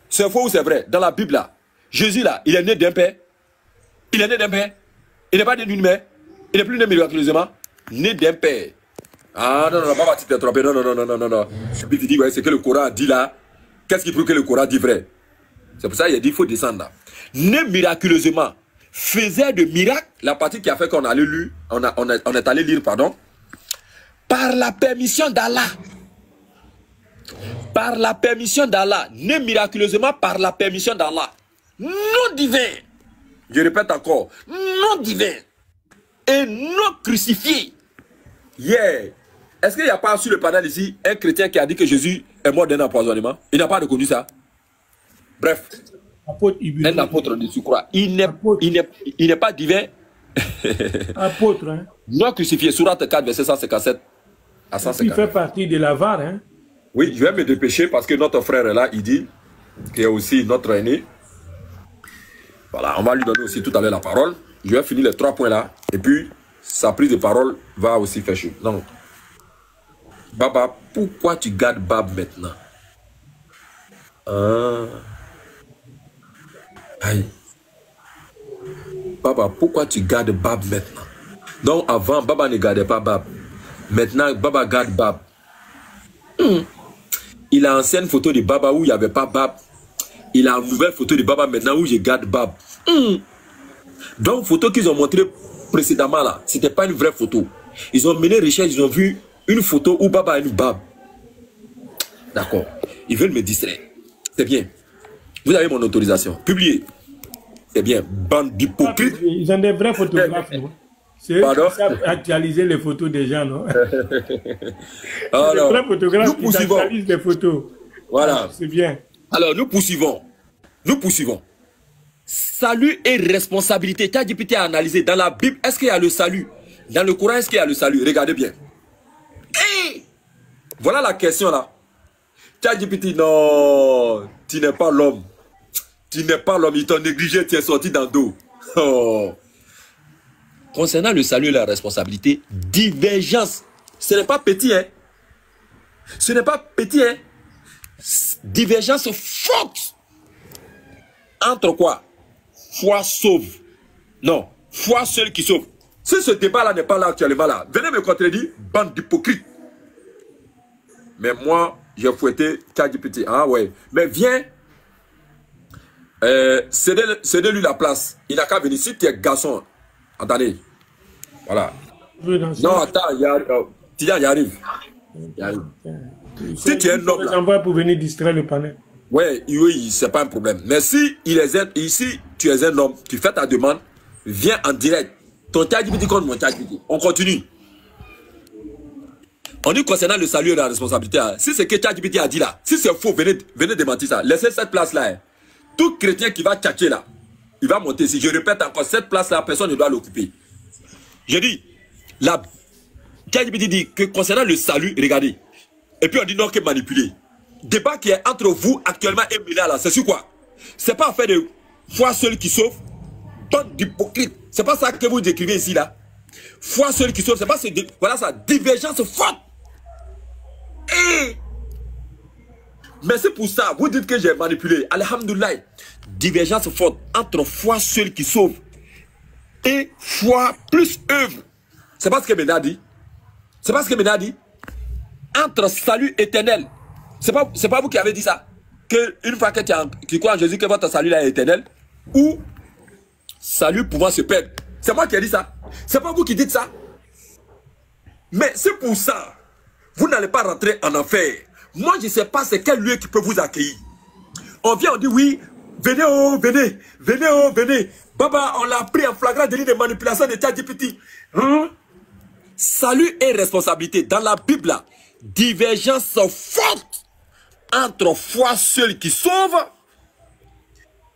Speaker 1: C'est faux ou c'est vrai? Dans la Bible, là, Jésus, là, il est né d'un père. Il est né d'un père. Il n'est pas né d'une mère. Il n'est plus né miraculeusement. Né d'un père. Ah non, non, pas tu t'es trompé. Non, non, non, non, non, non. Puis tu dis, ouais, c'est que le Coran dit là. Qu'est-ce qui prouve que le Coran dit vrai? C'est pour ça qu'il a dit, il faut descendre là. Né miraculeusement. Faisait de miracles. La partie qui a fait qu'on a lu, on est allé lire, pardon. Par la permission d'Allah. Par la permission d'Allah. Né miraculeusement par la permission d'Allah. Non divin. Je répète encore. Non divin. Et non crucifié. Yeah. Est-ce qu'il n'y a pas sur le panel ici un chrétien qui a dit que Jésus est mort d'un empoisonnement? Il n'a pas reconnu ça. Bref. Un apôtre de croix. Il n'est pas divin.
Speaker 5: Apôtre. Hein?
Speaker 1: Non crucifié. Sourate 4, verset 157 à 150.
Speaker 5: Il fait partie de la VAR. Hein?
Speaker 1: Oui, je vais me dépêcher parce que notre frère est là. Il dit qu'il est aussi notre aîné. Voilà, on va lui donner aussi tout à l'heure la parole. Je vais finir les 3 points là. Et puis, sa prise de parole va aussi faire chaud. Non. Baba, pourquoi tu gardes Bab maintenant? Aïe. Baba, pourquoi tu gardes Bab maintenant? Donc avant, Baba ne gardait pas Bab. Maintenant, Baba garde Bab. Il a une ancienne photo de Baba où il n'y avait pas Bab. Il a une nouvelle photo de Baba maintenant où je garde Bab. Donc, photo qu'ils ont montré précédemment là, ce n'était pas une vraie photo. Ils ont mené recherche, ils ont vu une photo où Baba a une Bab. D'accord. Ils veulent me distraire. C'est bien. Vous avez mon autorisation. Publiez. C'est bien. Bande d'hypocrites.
Speaker 5: Ils ont des vrais photographes, non? C'est eux qui savent actualiser les photos des gens, non?
Speaker 1: Alors,
Speaker 5: les vrais photographes qui actualisent les photos.
Speaker 1: Voilà.
Speaker 5: C'est bien.
Speaker 1: Alors, nous poursuivons. Nous poursuivons. Salut et responsabilité. ChatGPT a analysé dans la Bible. Est-ce qu'il y a le salut? Dans le Coran, est-ce qu'il y a le salut? Regardez bien. Hey! Voilà la question là. ChatGPT, non, tu n'es pas l'homme. Tu n'es pas l'homme. Ils t'ont négligé, tu es sorti dans le dos. Oh. Concernant le salut et la responsabilité, divergence. Ce n'est pas petit, hein. Ce n'est pas petit, hein. Divergence forte. Entre quoi? Foi sauve. Non, foi seule qui sauve. Si ce débat-là n'est pas là actuellement là, venez me contredire, bande d'hypocrites. Mais moi, j'ai fouetté ChatGPT. Ah ouais. Mais viens, cédez-lui la place. Il n'a qu'à venir. Si tu es garçon, attendez. Voilà. Non, attends, il y arrive. Si tu es un homme.
Speaker 5: Je t'envoie pour venir distraire le panel.
Speaker 1: Oui, c'est pas un problème. Mais si ici, tu es un homme, tu fais ta demande, viens en direct. Ton ChatGPT contre mon ChatGPT. On continue. On dit concernant le salut et la responsabilité. Si c'est ce que ChatGPT a dit là, si c'est faux, venez démentir ça. Laissez cette place-là. Hein. Tout chrétien qui va tchatcher là, il va monter. Si je répète encore, cette place-là, personne ne doit l'occuper. Je dis, la ChatGPT dit que concernant le salut, regardez. Et puis on dit non, que manipuler. Débat qui est entre vous actuellement et Mila là, c'est sur quoi? C'est pas affaire de foi seule qui sauve, bande d'hypocrite. C'est pas ça que vous décrivez ici là. Foi seule qui sauve, c'est pas voilà ça, divergence forte. Mais c'est pour ça, vous dites que j'ai manipulé. Alhamdoulilah, divergence forte entre foi seule qui sauve et foi plus œuvre. C'est pas ce que Ménard dit. C'est pas ce que Ménard dit. Entre salut éternel. C'est pas vous qui avez dit ça. Que une fois que tu crois en Jésus, que votre salut là est éternel. Ou salut pouvant se perdre. C'est moi qui ai dit ça. C'est pas vous qui dites ça. Mais c'est pour ça. Vous n'allez pas rentrer en enfer. Moi, je ne sais pas c'est quel lieu qui peut vous accueillir. On vient, on dit oui, venez, oh, venez, venez, oh, venez. Baba, on l'a pris en flagrant délit de manipulation de ChatGPT. Salut et responsabilité. Dans la Bible, là, divergence forte entre foi seule qui sauve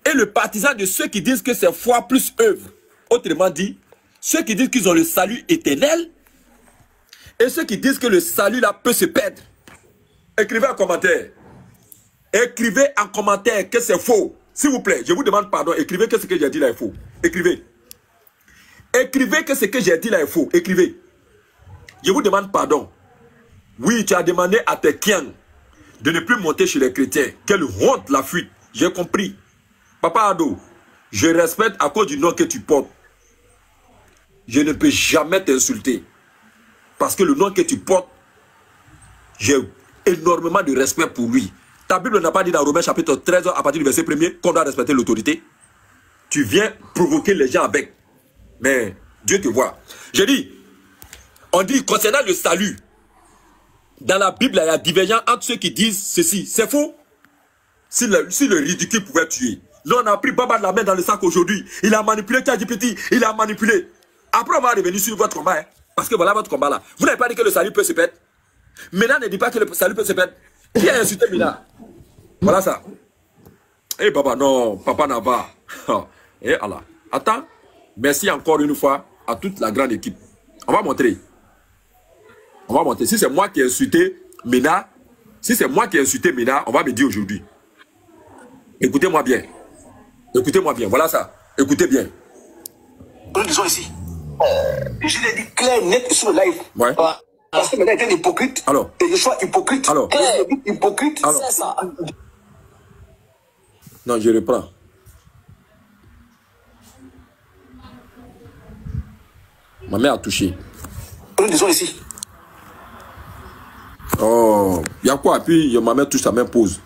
Speaker 1: et le partisan de ceux qui disent que c'est foi plus œuvre. Autrement dit, ceux qui disent qu'ils ont le salut éternel et ceux qui disent que le salut là peut se perdre. Écrivez en commentaire. Écrivez en commentaire que c'est faux. S'il vous plaît, je vous demande pardon. Écrivez que ce que j'ai dit là est faux. Écrivez. Écrivez que ce que j'ai dit là est faux. Écrivez. Je vous demande pardon. Oui, tu as demandé à tes kiens. de ne plus monter chez les chrétiens. Quelle honte la fuite. J'ai compris. Papa Ado, je respecte à cause du nom que tu portes. Je ne peux jamais t'insulter. Parce que le nom que tu portes, j'ai énormément de respect pour lui. Ta Bible n'a pas dit dans Romains chapitre 13, à partir du verset 1er, qu'on doit respecter l'autorité. Tu viens provoquer les gens avec. Mais Dieu te voit. J'ai dit, on dit concernant le salut, dans la Bible, il y a divergence entre ceux qui disent ceci. C'est faux. Si le ridicule pouvait tuer. Nous, on a pris Baba de la main dans le sac aujourd'hui. Il a manipulé ChatGPT. Il a manipulé. Après, on va revenir sur votre combat. Hein, parce que voilà votre combat là. Vous n'avez pas dit que le salut peut se perdre. Mina ne dit pas que le salut peut se perdre. Qui a insulté Mina? Voilà ça. Eh Baba, non, Papa n'a pas. Eh Allah. Attends. Merci encore une fois à toute la grande équipe. On va montrer. On va montrer. Si c'est moi qui ai insulté Mina, on va me dire aujourd'hui. Écoutez-moi bien. Écoutez-moi bien. Voilà ça. Écoutez bien.
Speaker 10: Nous disons ici. Je l'ai dit clair, net sur le live.
Speaker 1: Ouais.
Speaker 10: Parce que maintenant il est hypocrite.
Speaker 1: Alors.
Speaker 10: Et je sois hypocrite.
Speaker 1: Alors.
Speaker 10: Hypocrite.
Speaker 1: C'est
Speaker 10: ça.
Speaker 1: Non, je reprends. Ma mère a touché.
Speaker 10: Nous disons ici.
Speaker 1: Oh, il y a quoi? Puis ma mère touche sa main pose.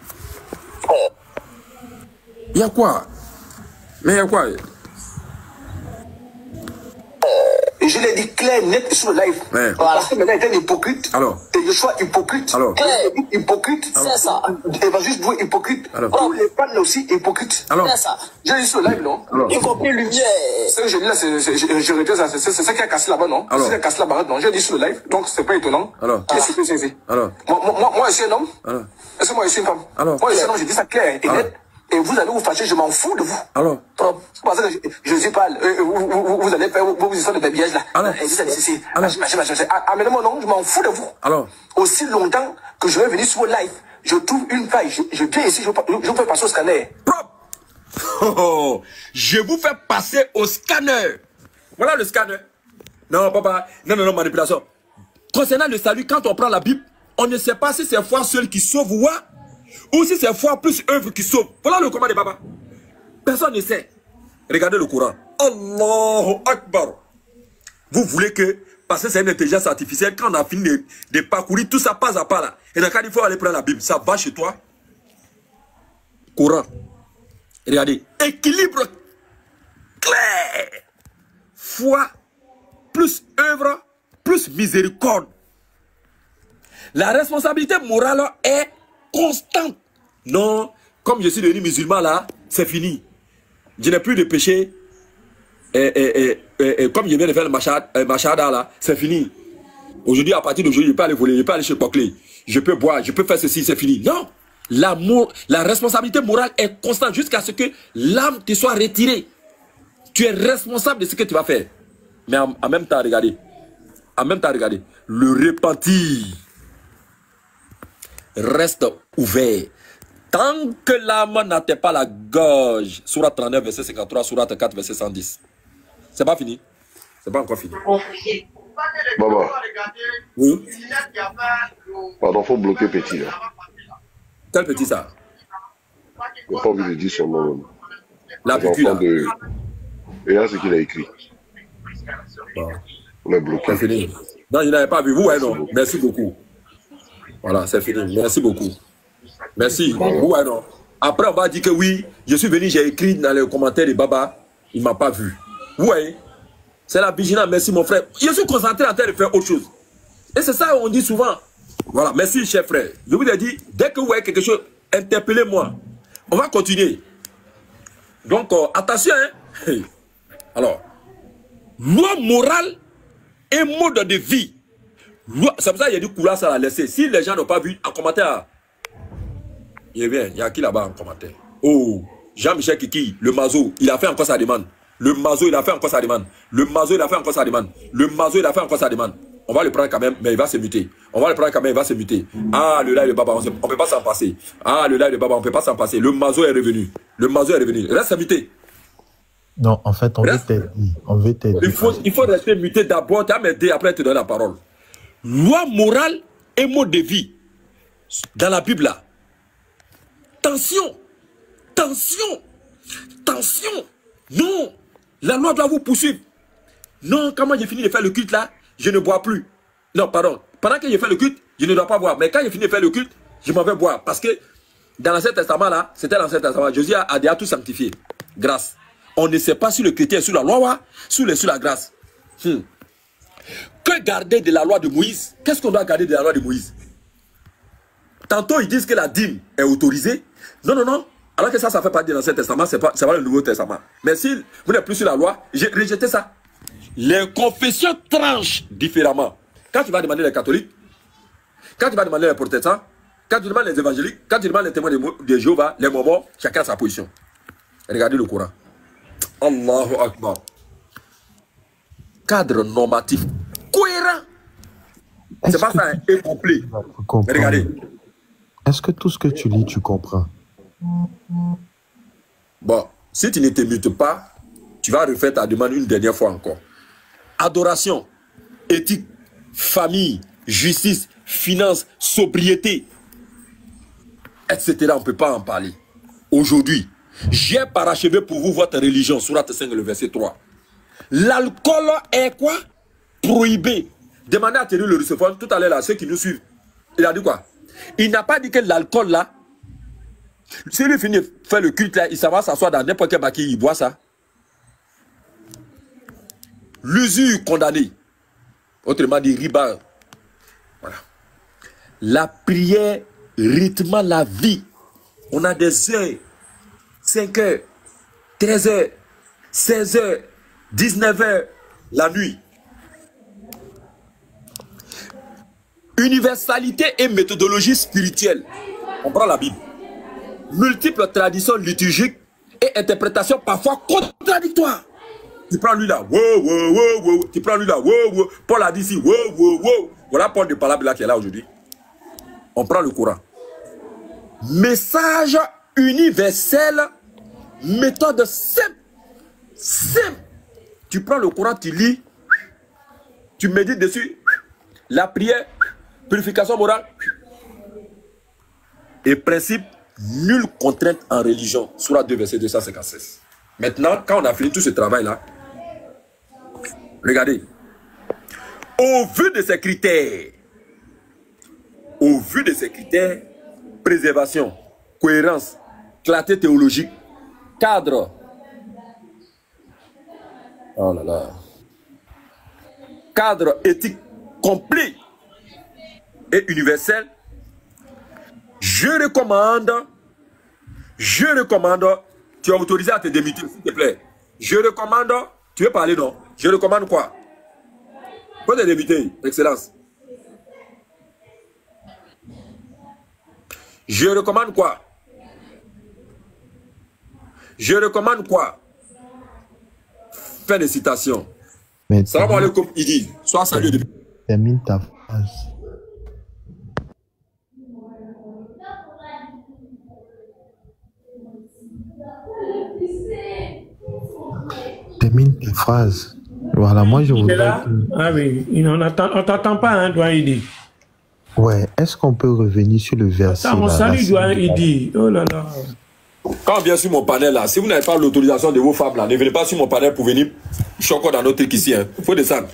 Speaker 1: Il y a quoi? Mais il y a quoi?
Speaker 10: Je l'ai dit clair, net sur le live.
Speaker 1: Ouais.
Speaker 10: Parce que maintenant il est hypocrite.
Speaker 1: Alors.
Speaker 10: Et je sois hypocrite.
Speaker 1: Alors.
Speaker 10: Hypocrite. C'est ça. Il va juste jouer hypocrite.
Speaker 1: Alors.
Speaker 10: Tous les fans aussi hypocrites.
Speaker 1: Alors.
Speaker 10: C'est ça. J'ai dit sur le live, non?
Speaker 1: Alors.
Speaker 10: Y compris lumière. Ce que je dis là, je retiens ça. C'est ça qui a cassé là-bas, non?
Speaker 1: Alors.
Speaker 10: C'est ça qui a cassé là-bas, non? J'ai dit sur le live, donc c'est pas étonnant.
Speaker 1: Alors.
Speaker 10: Qu'est-ce que c'est?
Speaker 1: Alors.
Speaker 10: Moi, je suis un homme.
Speaker 1: Alors.
Speaker 10: Est-ce que moi, je suis une femme?
Speaker 1: Alors.
Speaker 10: Moi, je suis un homme, je dis ça clair et net. Et vous allez vous fâcher, je m'en fous de vous.
Speaker 1: Alors.
Speaker 10: Parce que je suis pas. Vous allez faire vos histoires de babillage là.
Speaker 1: Alors.
Speaker 10: Amenez-moi non, je m'en fous de vous.
Speaker 1: Alors.
Speaker 10: Aussi longtemps que je vais venir sur vos live, je trouve une faille. Je viens ici, je vous fais passer au scanner.
Speaker 1: Oh, je vous fais passer au scanner. Voilà le scanner. Non, papa. Non, manipulation. Concernant le salut, quand on prend la Bible, on ne sait pas si c'est foi seule qui sauve ou si c'est foi plus œuvre qui sauve. Voilà le combat de Baba. Personne ne sait. Regardez le Coran. Allahu Akbar. Vous voulez que, parce que c'est une intelligence artificielle, quand on a fini de parcourir tout ça pas à pas là, et quand il faut aller prendre la Bible, ça va chez toi. Coran. Regardez. Équilibre clair. Foi plus œuvre plus miséricorde. La responsabilité morale est constante. Non, comme je suis devenu musulman là, c'est fini. Je n'ai plus de péché. Comme je viens de faire le machada là, c'est fini. Aujourd'hui, à partir d'aujourd'hui, je peux aller voler, je peux aller chez Poclé, je peux boire, je peux faire ceci, c'est fini. Non, la responsabilité morale est constante jusqu'à ce que l'âme te soit retirée. Tu es responsable de ce que tu vas faire. Mais en même temps, regardez. Le repentir reste ouvert. Tant que l'âme n'atteint pas la gorge. Surat 39, verset 53, Surat 4, verset 110. C'est pas fini. C'est pas encore fini.
Speaker 3: Baba.
Speaker 1: Oui.
Speaker 3: Pardon, faut bloquer petit là.
Speaker 1: Quel petit ça?
Speaker 3: Il n'a pas envie de dire son nom.
Speaker 1: La petit là.
Speaker 3: Et là, c'est qu'il a écrit.
Speaker 1: Bon.
Speaker 3: On est bloqué.
Speaker 1: C'est fini. Non, je n'avais pas vu. Vous, ouais, non. Merci beaucoup. Voilà, c'est fini. Merci beaucoup. Merci. Vous, ouais, non. Après, on va dire que oui, je suis venu, j'ai écrit dans les commentaires de Baba, il ne m'a pas vu. Vous voyez? C'est la vigilance. Merci, mon frère. Je suis concentré en train de faire autre chose. Et c'est ça qu'on dit souvent. Voilà, merci, cher frère. Je vous ai dit, dès que vous voyez quelque chose, interpellez-moi. On va continuer. Donc, attention, hein. Alors, loi morale et mode de vie. C'est pour ça qu'il y a du courage à la laisser. Si les gens n'ont pas vu, en commentaire, il vient, il y a qui là-bas en commentaire? Oh, Jean-Michel Kiki, le Mazo, il a fait encore sa demande. Le Mazo, il a fait encore sa demande. Le Mazo, il a fait encore sa demande. Le Mazo, il a fait encore sa demande. On va le prendre quand même, mais il va se muter. On va le prendre quand même, il va se muter. Ah, le live de Baba, on ne peut pas s'en passer. Ah, le live de Baba, on ne peut pas s'en passer. Le Mazo est revenu. Le Mazo est revenu. Reste à muter.
Speaker 7: Non, en fait, on veut t'aider.
Speaker 1: Il faut rester muté d'abord, tu as m'aider, après te donner la parole. Loi morale et mode de vie. dans la Bible là. Tension, tension, tension. Non, la loi doit vous poursuivre. Non, quand moi j'ai fini de faire le culte là, je ne bois plus. Non, pardon. Pendant que j'ai fait le culte, je ne dois pas boire. Mais quand j'ai fini de faire le culte, je m'en vais boire. Parce que dans l'Ancien Testament là, c'était l'Ancien Testament. Jésus a déjà tout sanctifié. Grâce. On ne sait pas si le chrétien est sous la loi ou sous la grâce. Que garder de la loi de Moïse? Qu'est-ce qu'on doit garder de la loi de Moïse? Tantôt ils disent que la dîme est autorisée. Non, non, non. Alors que ça fait partie de l'Ancien Testament, c'est pas le Nouveau Testament. Mais si vous n'êtes plus sur la loi, j'ai rejeté ça. Les confessions tranchent différemment. Quand tu vas demander les catholiques, quand tu vas demander les protestants, quand tu demandes les évangéliques, quand tu demandes les témoins de Jéhovah, les mormons, chacun a sa position. Regardez le Coran. Allahu Akbar. Cadre normatif cohérent. C'est pas ça, incomplet. Regardez.
Speaker 7: Est-ce que tout ce que tu lis, tu comprends?
Speaker 1: Bon, si tu ne t'émutes pas, tu vas refaire ta demande une dernière fois encore. Adoration, éthique, famille, justice, finance, sobriété, etc. On ne peut pas en parler. Aujourd'hui, j'ai parachevé pour vous votre religion, Sourate 5, le verset 3. L'alcool est quoi? Prohibé. Demandez à Thierry le Roussephone, tout à l'heure, ceux qui nous suivent. Il a dit quoi? Il n'a pas dit que l'alcool là, si lui finit de faire le culte là, il va s'asseoir dans n'importe quel maquis, il boit ça. L'usure condamnée. Autrement dit, riba. Voilà. La prière rythme la vie. On a des heures. 5 heures, 13 heures, 16 heures, 19 heures, la nuit. Universalité et méthodologie spirituelle. On prend la Bible. Multiples traditions liturgiques et interprétations parfois contradictoires. Tu prends lui là, wow, wow, wow, wow. Tu prends lui là, wow, wow. Paul a dit ici, wow, wow, wow. Voilà Paul de Palabre là qui est là aujourd'hui. On prend le Coran. Message universel, méthode simple. Simple. Tu prends le Coran, tu lis, tu médites dessus. La prière, purification morale. Et principe, nulle contrainte en religion. Sourate 2, verset 256. Maintenant, quand on a fini tout ce travail-là, regardez. Au vu de ces critères, préservation, cohérence, clarté théologique, cadre. Oh là là. Cadre éthique complet et universel. Je recommande, tu es autorisé à te démuter, s'il te plaît. Je recommande, tu veux parler, non? Je recommande quoi? Faut te démuter, Excellence. Je recommande quoi? Je recommande quoi? Fin de citation. Salam alaikum, il dit. Sois salué.
Speaker 7: Termine ta phrase. Termine tes phrases. Voilà, moi je voudrais...
Speaker 5: Ah oui, on t'entend pas, hein, doyen Idi.
Speaker 7: Ouais, est-ce qu'on peut revenir sur le verset?
Speaker 5: Attends, mon salut, doyen Idi. Oh là là.
Speaker 1: Quand on vient sur mon panel là, si vous n'avez pas l'autorisation de vos femmes là, ne venez pas sur mon panel pour venir. Je suis encore dans notre truc ici. Il faut descendre.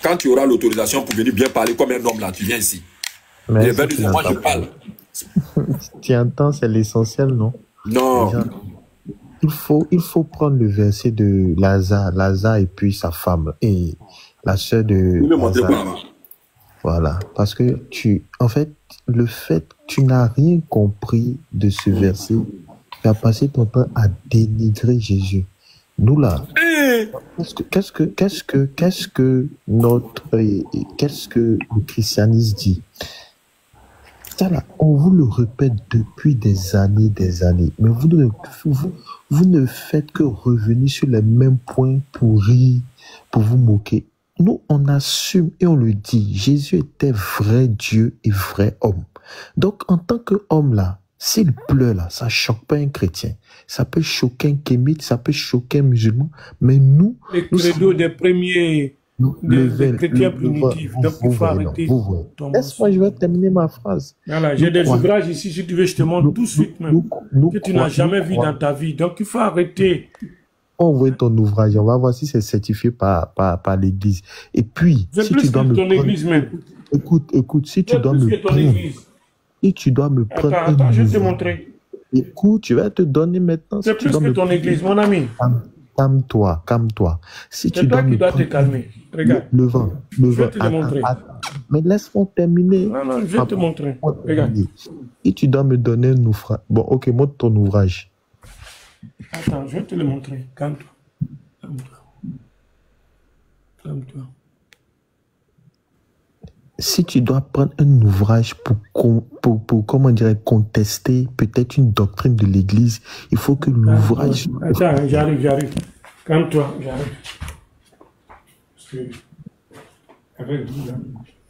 Speaker 1: Quand tu auras l'autorisation pour venir bien parler comme un homme là, tu viens ici.
Speaker 7: Mais
Speaker 1: moi je parle.
Speaker 7: Tu entends, c'est l'essentiel, non?
Speaker 1: Non.
Speaker 7: Il faut prendre le verset de Lazare et puis sa femme et la sœur de Lazare. Voilà, parce que en fait, tu n'as rien compris de ce verset. Tu as passé ton temps à dénigrer Jésus. Nous là, qu'est-ce que le christianisme dit? Ça là, on vous le répète depuis des années, mais vous ne faites que revenir sur les mêmes points pour rire, pour vous moquer. Nous, on assume et on le dit. Jésus était vrai Dieu et vrai homme. Donc, en tant qu'homme là, s'il pleure là, ça choque pas un chrétien. Ça peut choquer un kémite, ça peut choquer un musulman. Mais nous...
Speaker 5: Les credos des premiers des chrétiens primitifs. Donc, il faut arrêter.
Speaker 7: Laisse-moi, je vais terminer ma phrase.
Speaker 5: Voilà, j'ai des ouvrages ici, si tu veux, je te montre tout de suite même, que tu n'as jamais vu dans ta vie. Donc, il faut arrêter.
Speaker 7: Envoie ton ouvrage, on va voir si c'est certifié par l'église. Et puis,
Speaker 5: si tu dois me prendre... église même.
Speaker 7: Écoute, si tu dois me prendre... Si tu dois me prendre...
Speaker 5: Attends, je vais te montrer.
Speaker 7: Écoute, je vais te donner maintenant...
Speaker 5: C'est plus que ton église, mon ami.
Speaker 7: Calme-toi. Si
Speaker 5: c'est toi qui dois te calmer. Regarde.
Speaker 7: Le vent.
Speaker 5: Je vais te le montrer.
Speaker 7: Mais laisse-moi terminer.
Speaker 5: Non, je vais te montrer. Regarde.
Speaker 7: Si tu dois me donner un ouvrage... Bon, ok, montre ton ouvrage.
Speaker 5: Attends, je vais te le montrer. Calme-toi.
Speaker 7: Si tu dois prendre un ouvrage pour comment dire, contester peut-être une doctrine de l'Église, il faut que l'ouvrage...
Speaker 5: Attends, j'arrive. Calme-toi, j'arrive.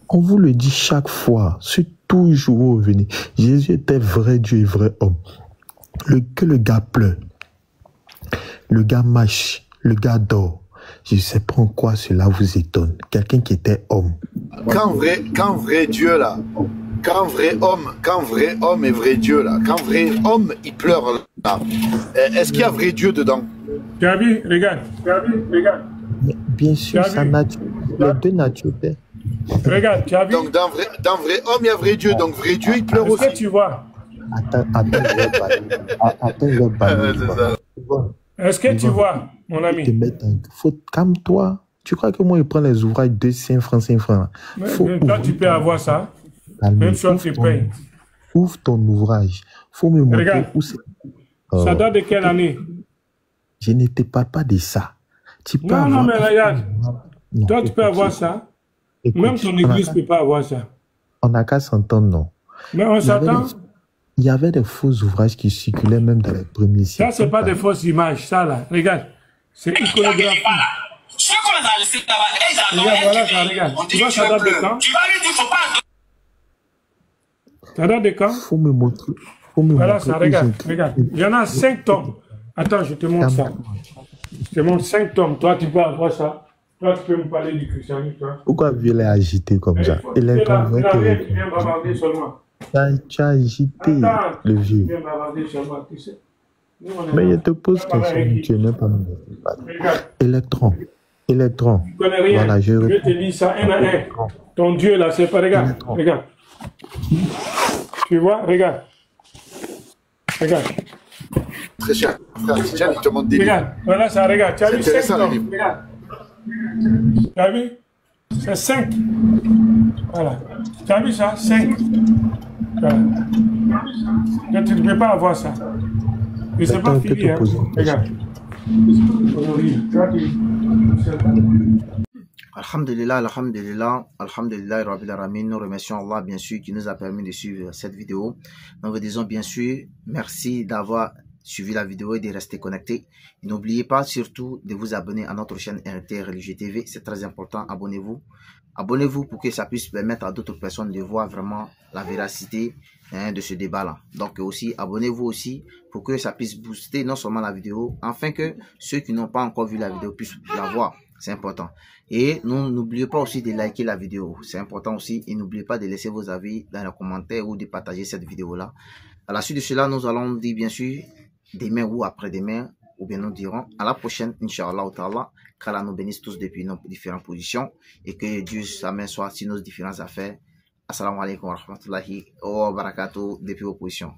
Speaker 7: On vous le dit chaque fois, c'est toujours revenu. Jésus était vrai Dieu et vrai homme. Que le gars pleure, le gars mâche, le gars dort. Je ne sais pas en quoi cela vous étonne. Quelqu'un qui était homme.
Speaker 12: Quand vrai Dieu là, quand vrai homme et vrai Dieu là, quand vrai homme il pleure là, est-ce qu'il y a vrai Dieu dedans?
Speaker 5: Tu as vu? Regarde.
Speaker 7: Mais bien sûr, sa nature, les deux natures.
Speaker 5: Regarde, tu as vu?
Speaker 12: Donc dans vrai homme il y a vrai Dieu, donc vrai Dieu il pleure aussi.
Speaker 5: Est-ce que tu vois?
Speaker 7: Attends, je vais balayer.
Speaker 5: Est-ce que tu vois, mon ami?
Speaker 7: Calme-toi. Tu crois que moi, je prends les ouvrages de 5 francs, 5 francs.
Speaker 5: Toi, tu peux avoir ça. Même si on te paye.
Speaker 7: Ouvre ton ouvrage. Faut me montrer.
Speaker 5: Regarde.
Speaker 7: Où c'est.
Speaker 5: Ça date de quelle année?
Speaker 7: Je ne te parle pas de ça. Tu peux
Speaker 5: non, mais regarde. Toi, tu peux avoir ça. Écoute, même ton église ne peut pas avoir ça.
Speaker 7: On n'a qu'à s'entendre, non.
Speaker 5: Mais on s'entend.
Speaker 7: Il y avait des faux ouvrages qui circulaient même dans les premiers siècles.
Speaker 5: Ça, ce n'est pas des fausses images, ça là. Regarde. C'est iconographie. Regarde, voilà ça, regarde. Tu vois, ça date de quand? Ça date de quand?
Speaker 7: Faut me montrer.
Speaker 5: Voilà ça, regarde. Il y en a 5 tomes. Attends, je te montre ça. Je te montre 5 tomes. Toi, tu peux avoir ça. Toi, tu peux me parler du christianisme.
Speaker 7: Pourquoi Vieux est agité comme ça? Il est comme vrai que...
Speaker 5: Tu viens bavarder seulement.
Speaker 7: Tu as agité le vieux. Mais je te pose question, tu n'es pas mon électron.
Speaker 5: Tu connais rien.
Speaker 7: Voilà,
Speaker 5: je te dis ça un à un. Ton Dieu là, c'est pas... Regarde. Tu vois, regarde.
Speaker 12: Très cher, frère, Tiens, il te montre des livres.
Speaker 5: Regarde, voilà ça, regarde. Tu as vu 5 tomes. Regarde. Tu as vu? C'est 5. Voilà. Tu as vu ça? 5. Voilà. Donc, tu ne peux pas avoir ça. Mais c'est pas fini, hein. Regarde.
Speaker 13: Alhamdulillah, Rabbil Alamin. Nous remercions Allah, bien sûr, qui nous a permis de suivre cette vidéo. Nous vous disons, bien sûr, merci d'avoir suivi la vidéo et de rester connecté. Et n'oubliez pas, surtout, de vous abonner à notre chaîne RT Religieux TV. C'est très important. Abonnez-vous. Abonnez-vous pour que ça puisse permettre à d'autres personnes de voir vraiment la véracité de ce débat-là. Donc aussi, abonnez-vous aussi pour que ça puisse booster non seulement la vidéo, afin que ceux qui n'ont pas encore vu la vidéo puissent la voir. C'est important. Et n'oubliez pas aussi de liker la vidéo. C'est important aussi. Et n'oubliez pas de laisser vos avis dans les commentaires ou de partager cette vidéo-là. À la suite de cela, nous allons dire bien sûr demain ou après-demain, ou bien nous dirons à la prochaine, Inch'Allah ta'ala, qu'Allah nous bénisse tous depuis nos différentes positions et que Dieu sa main soit sur nos différentes affaires. Assalamu alaikum wa rahmatullahi wa barakatuh depuis vos positions.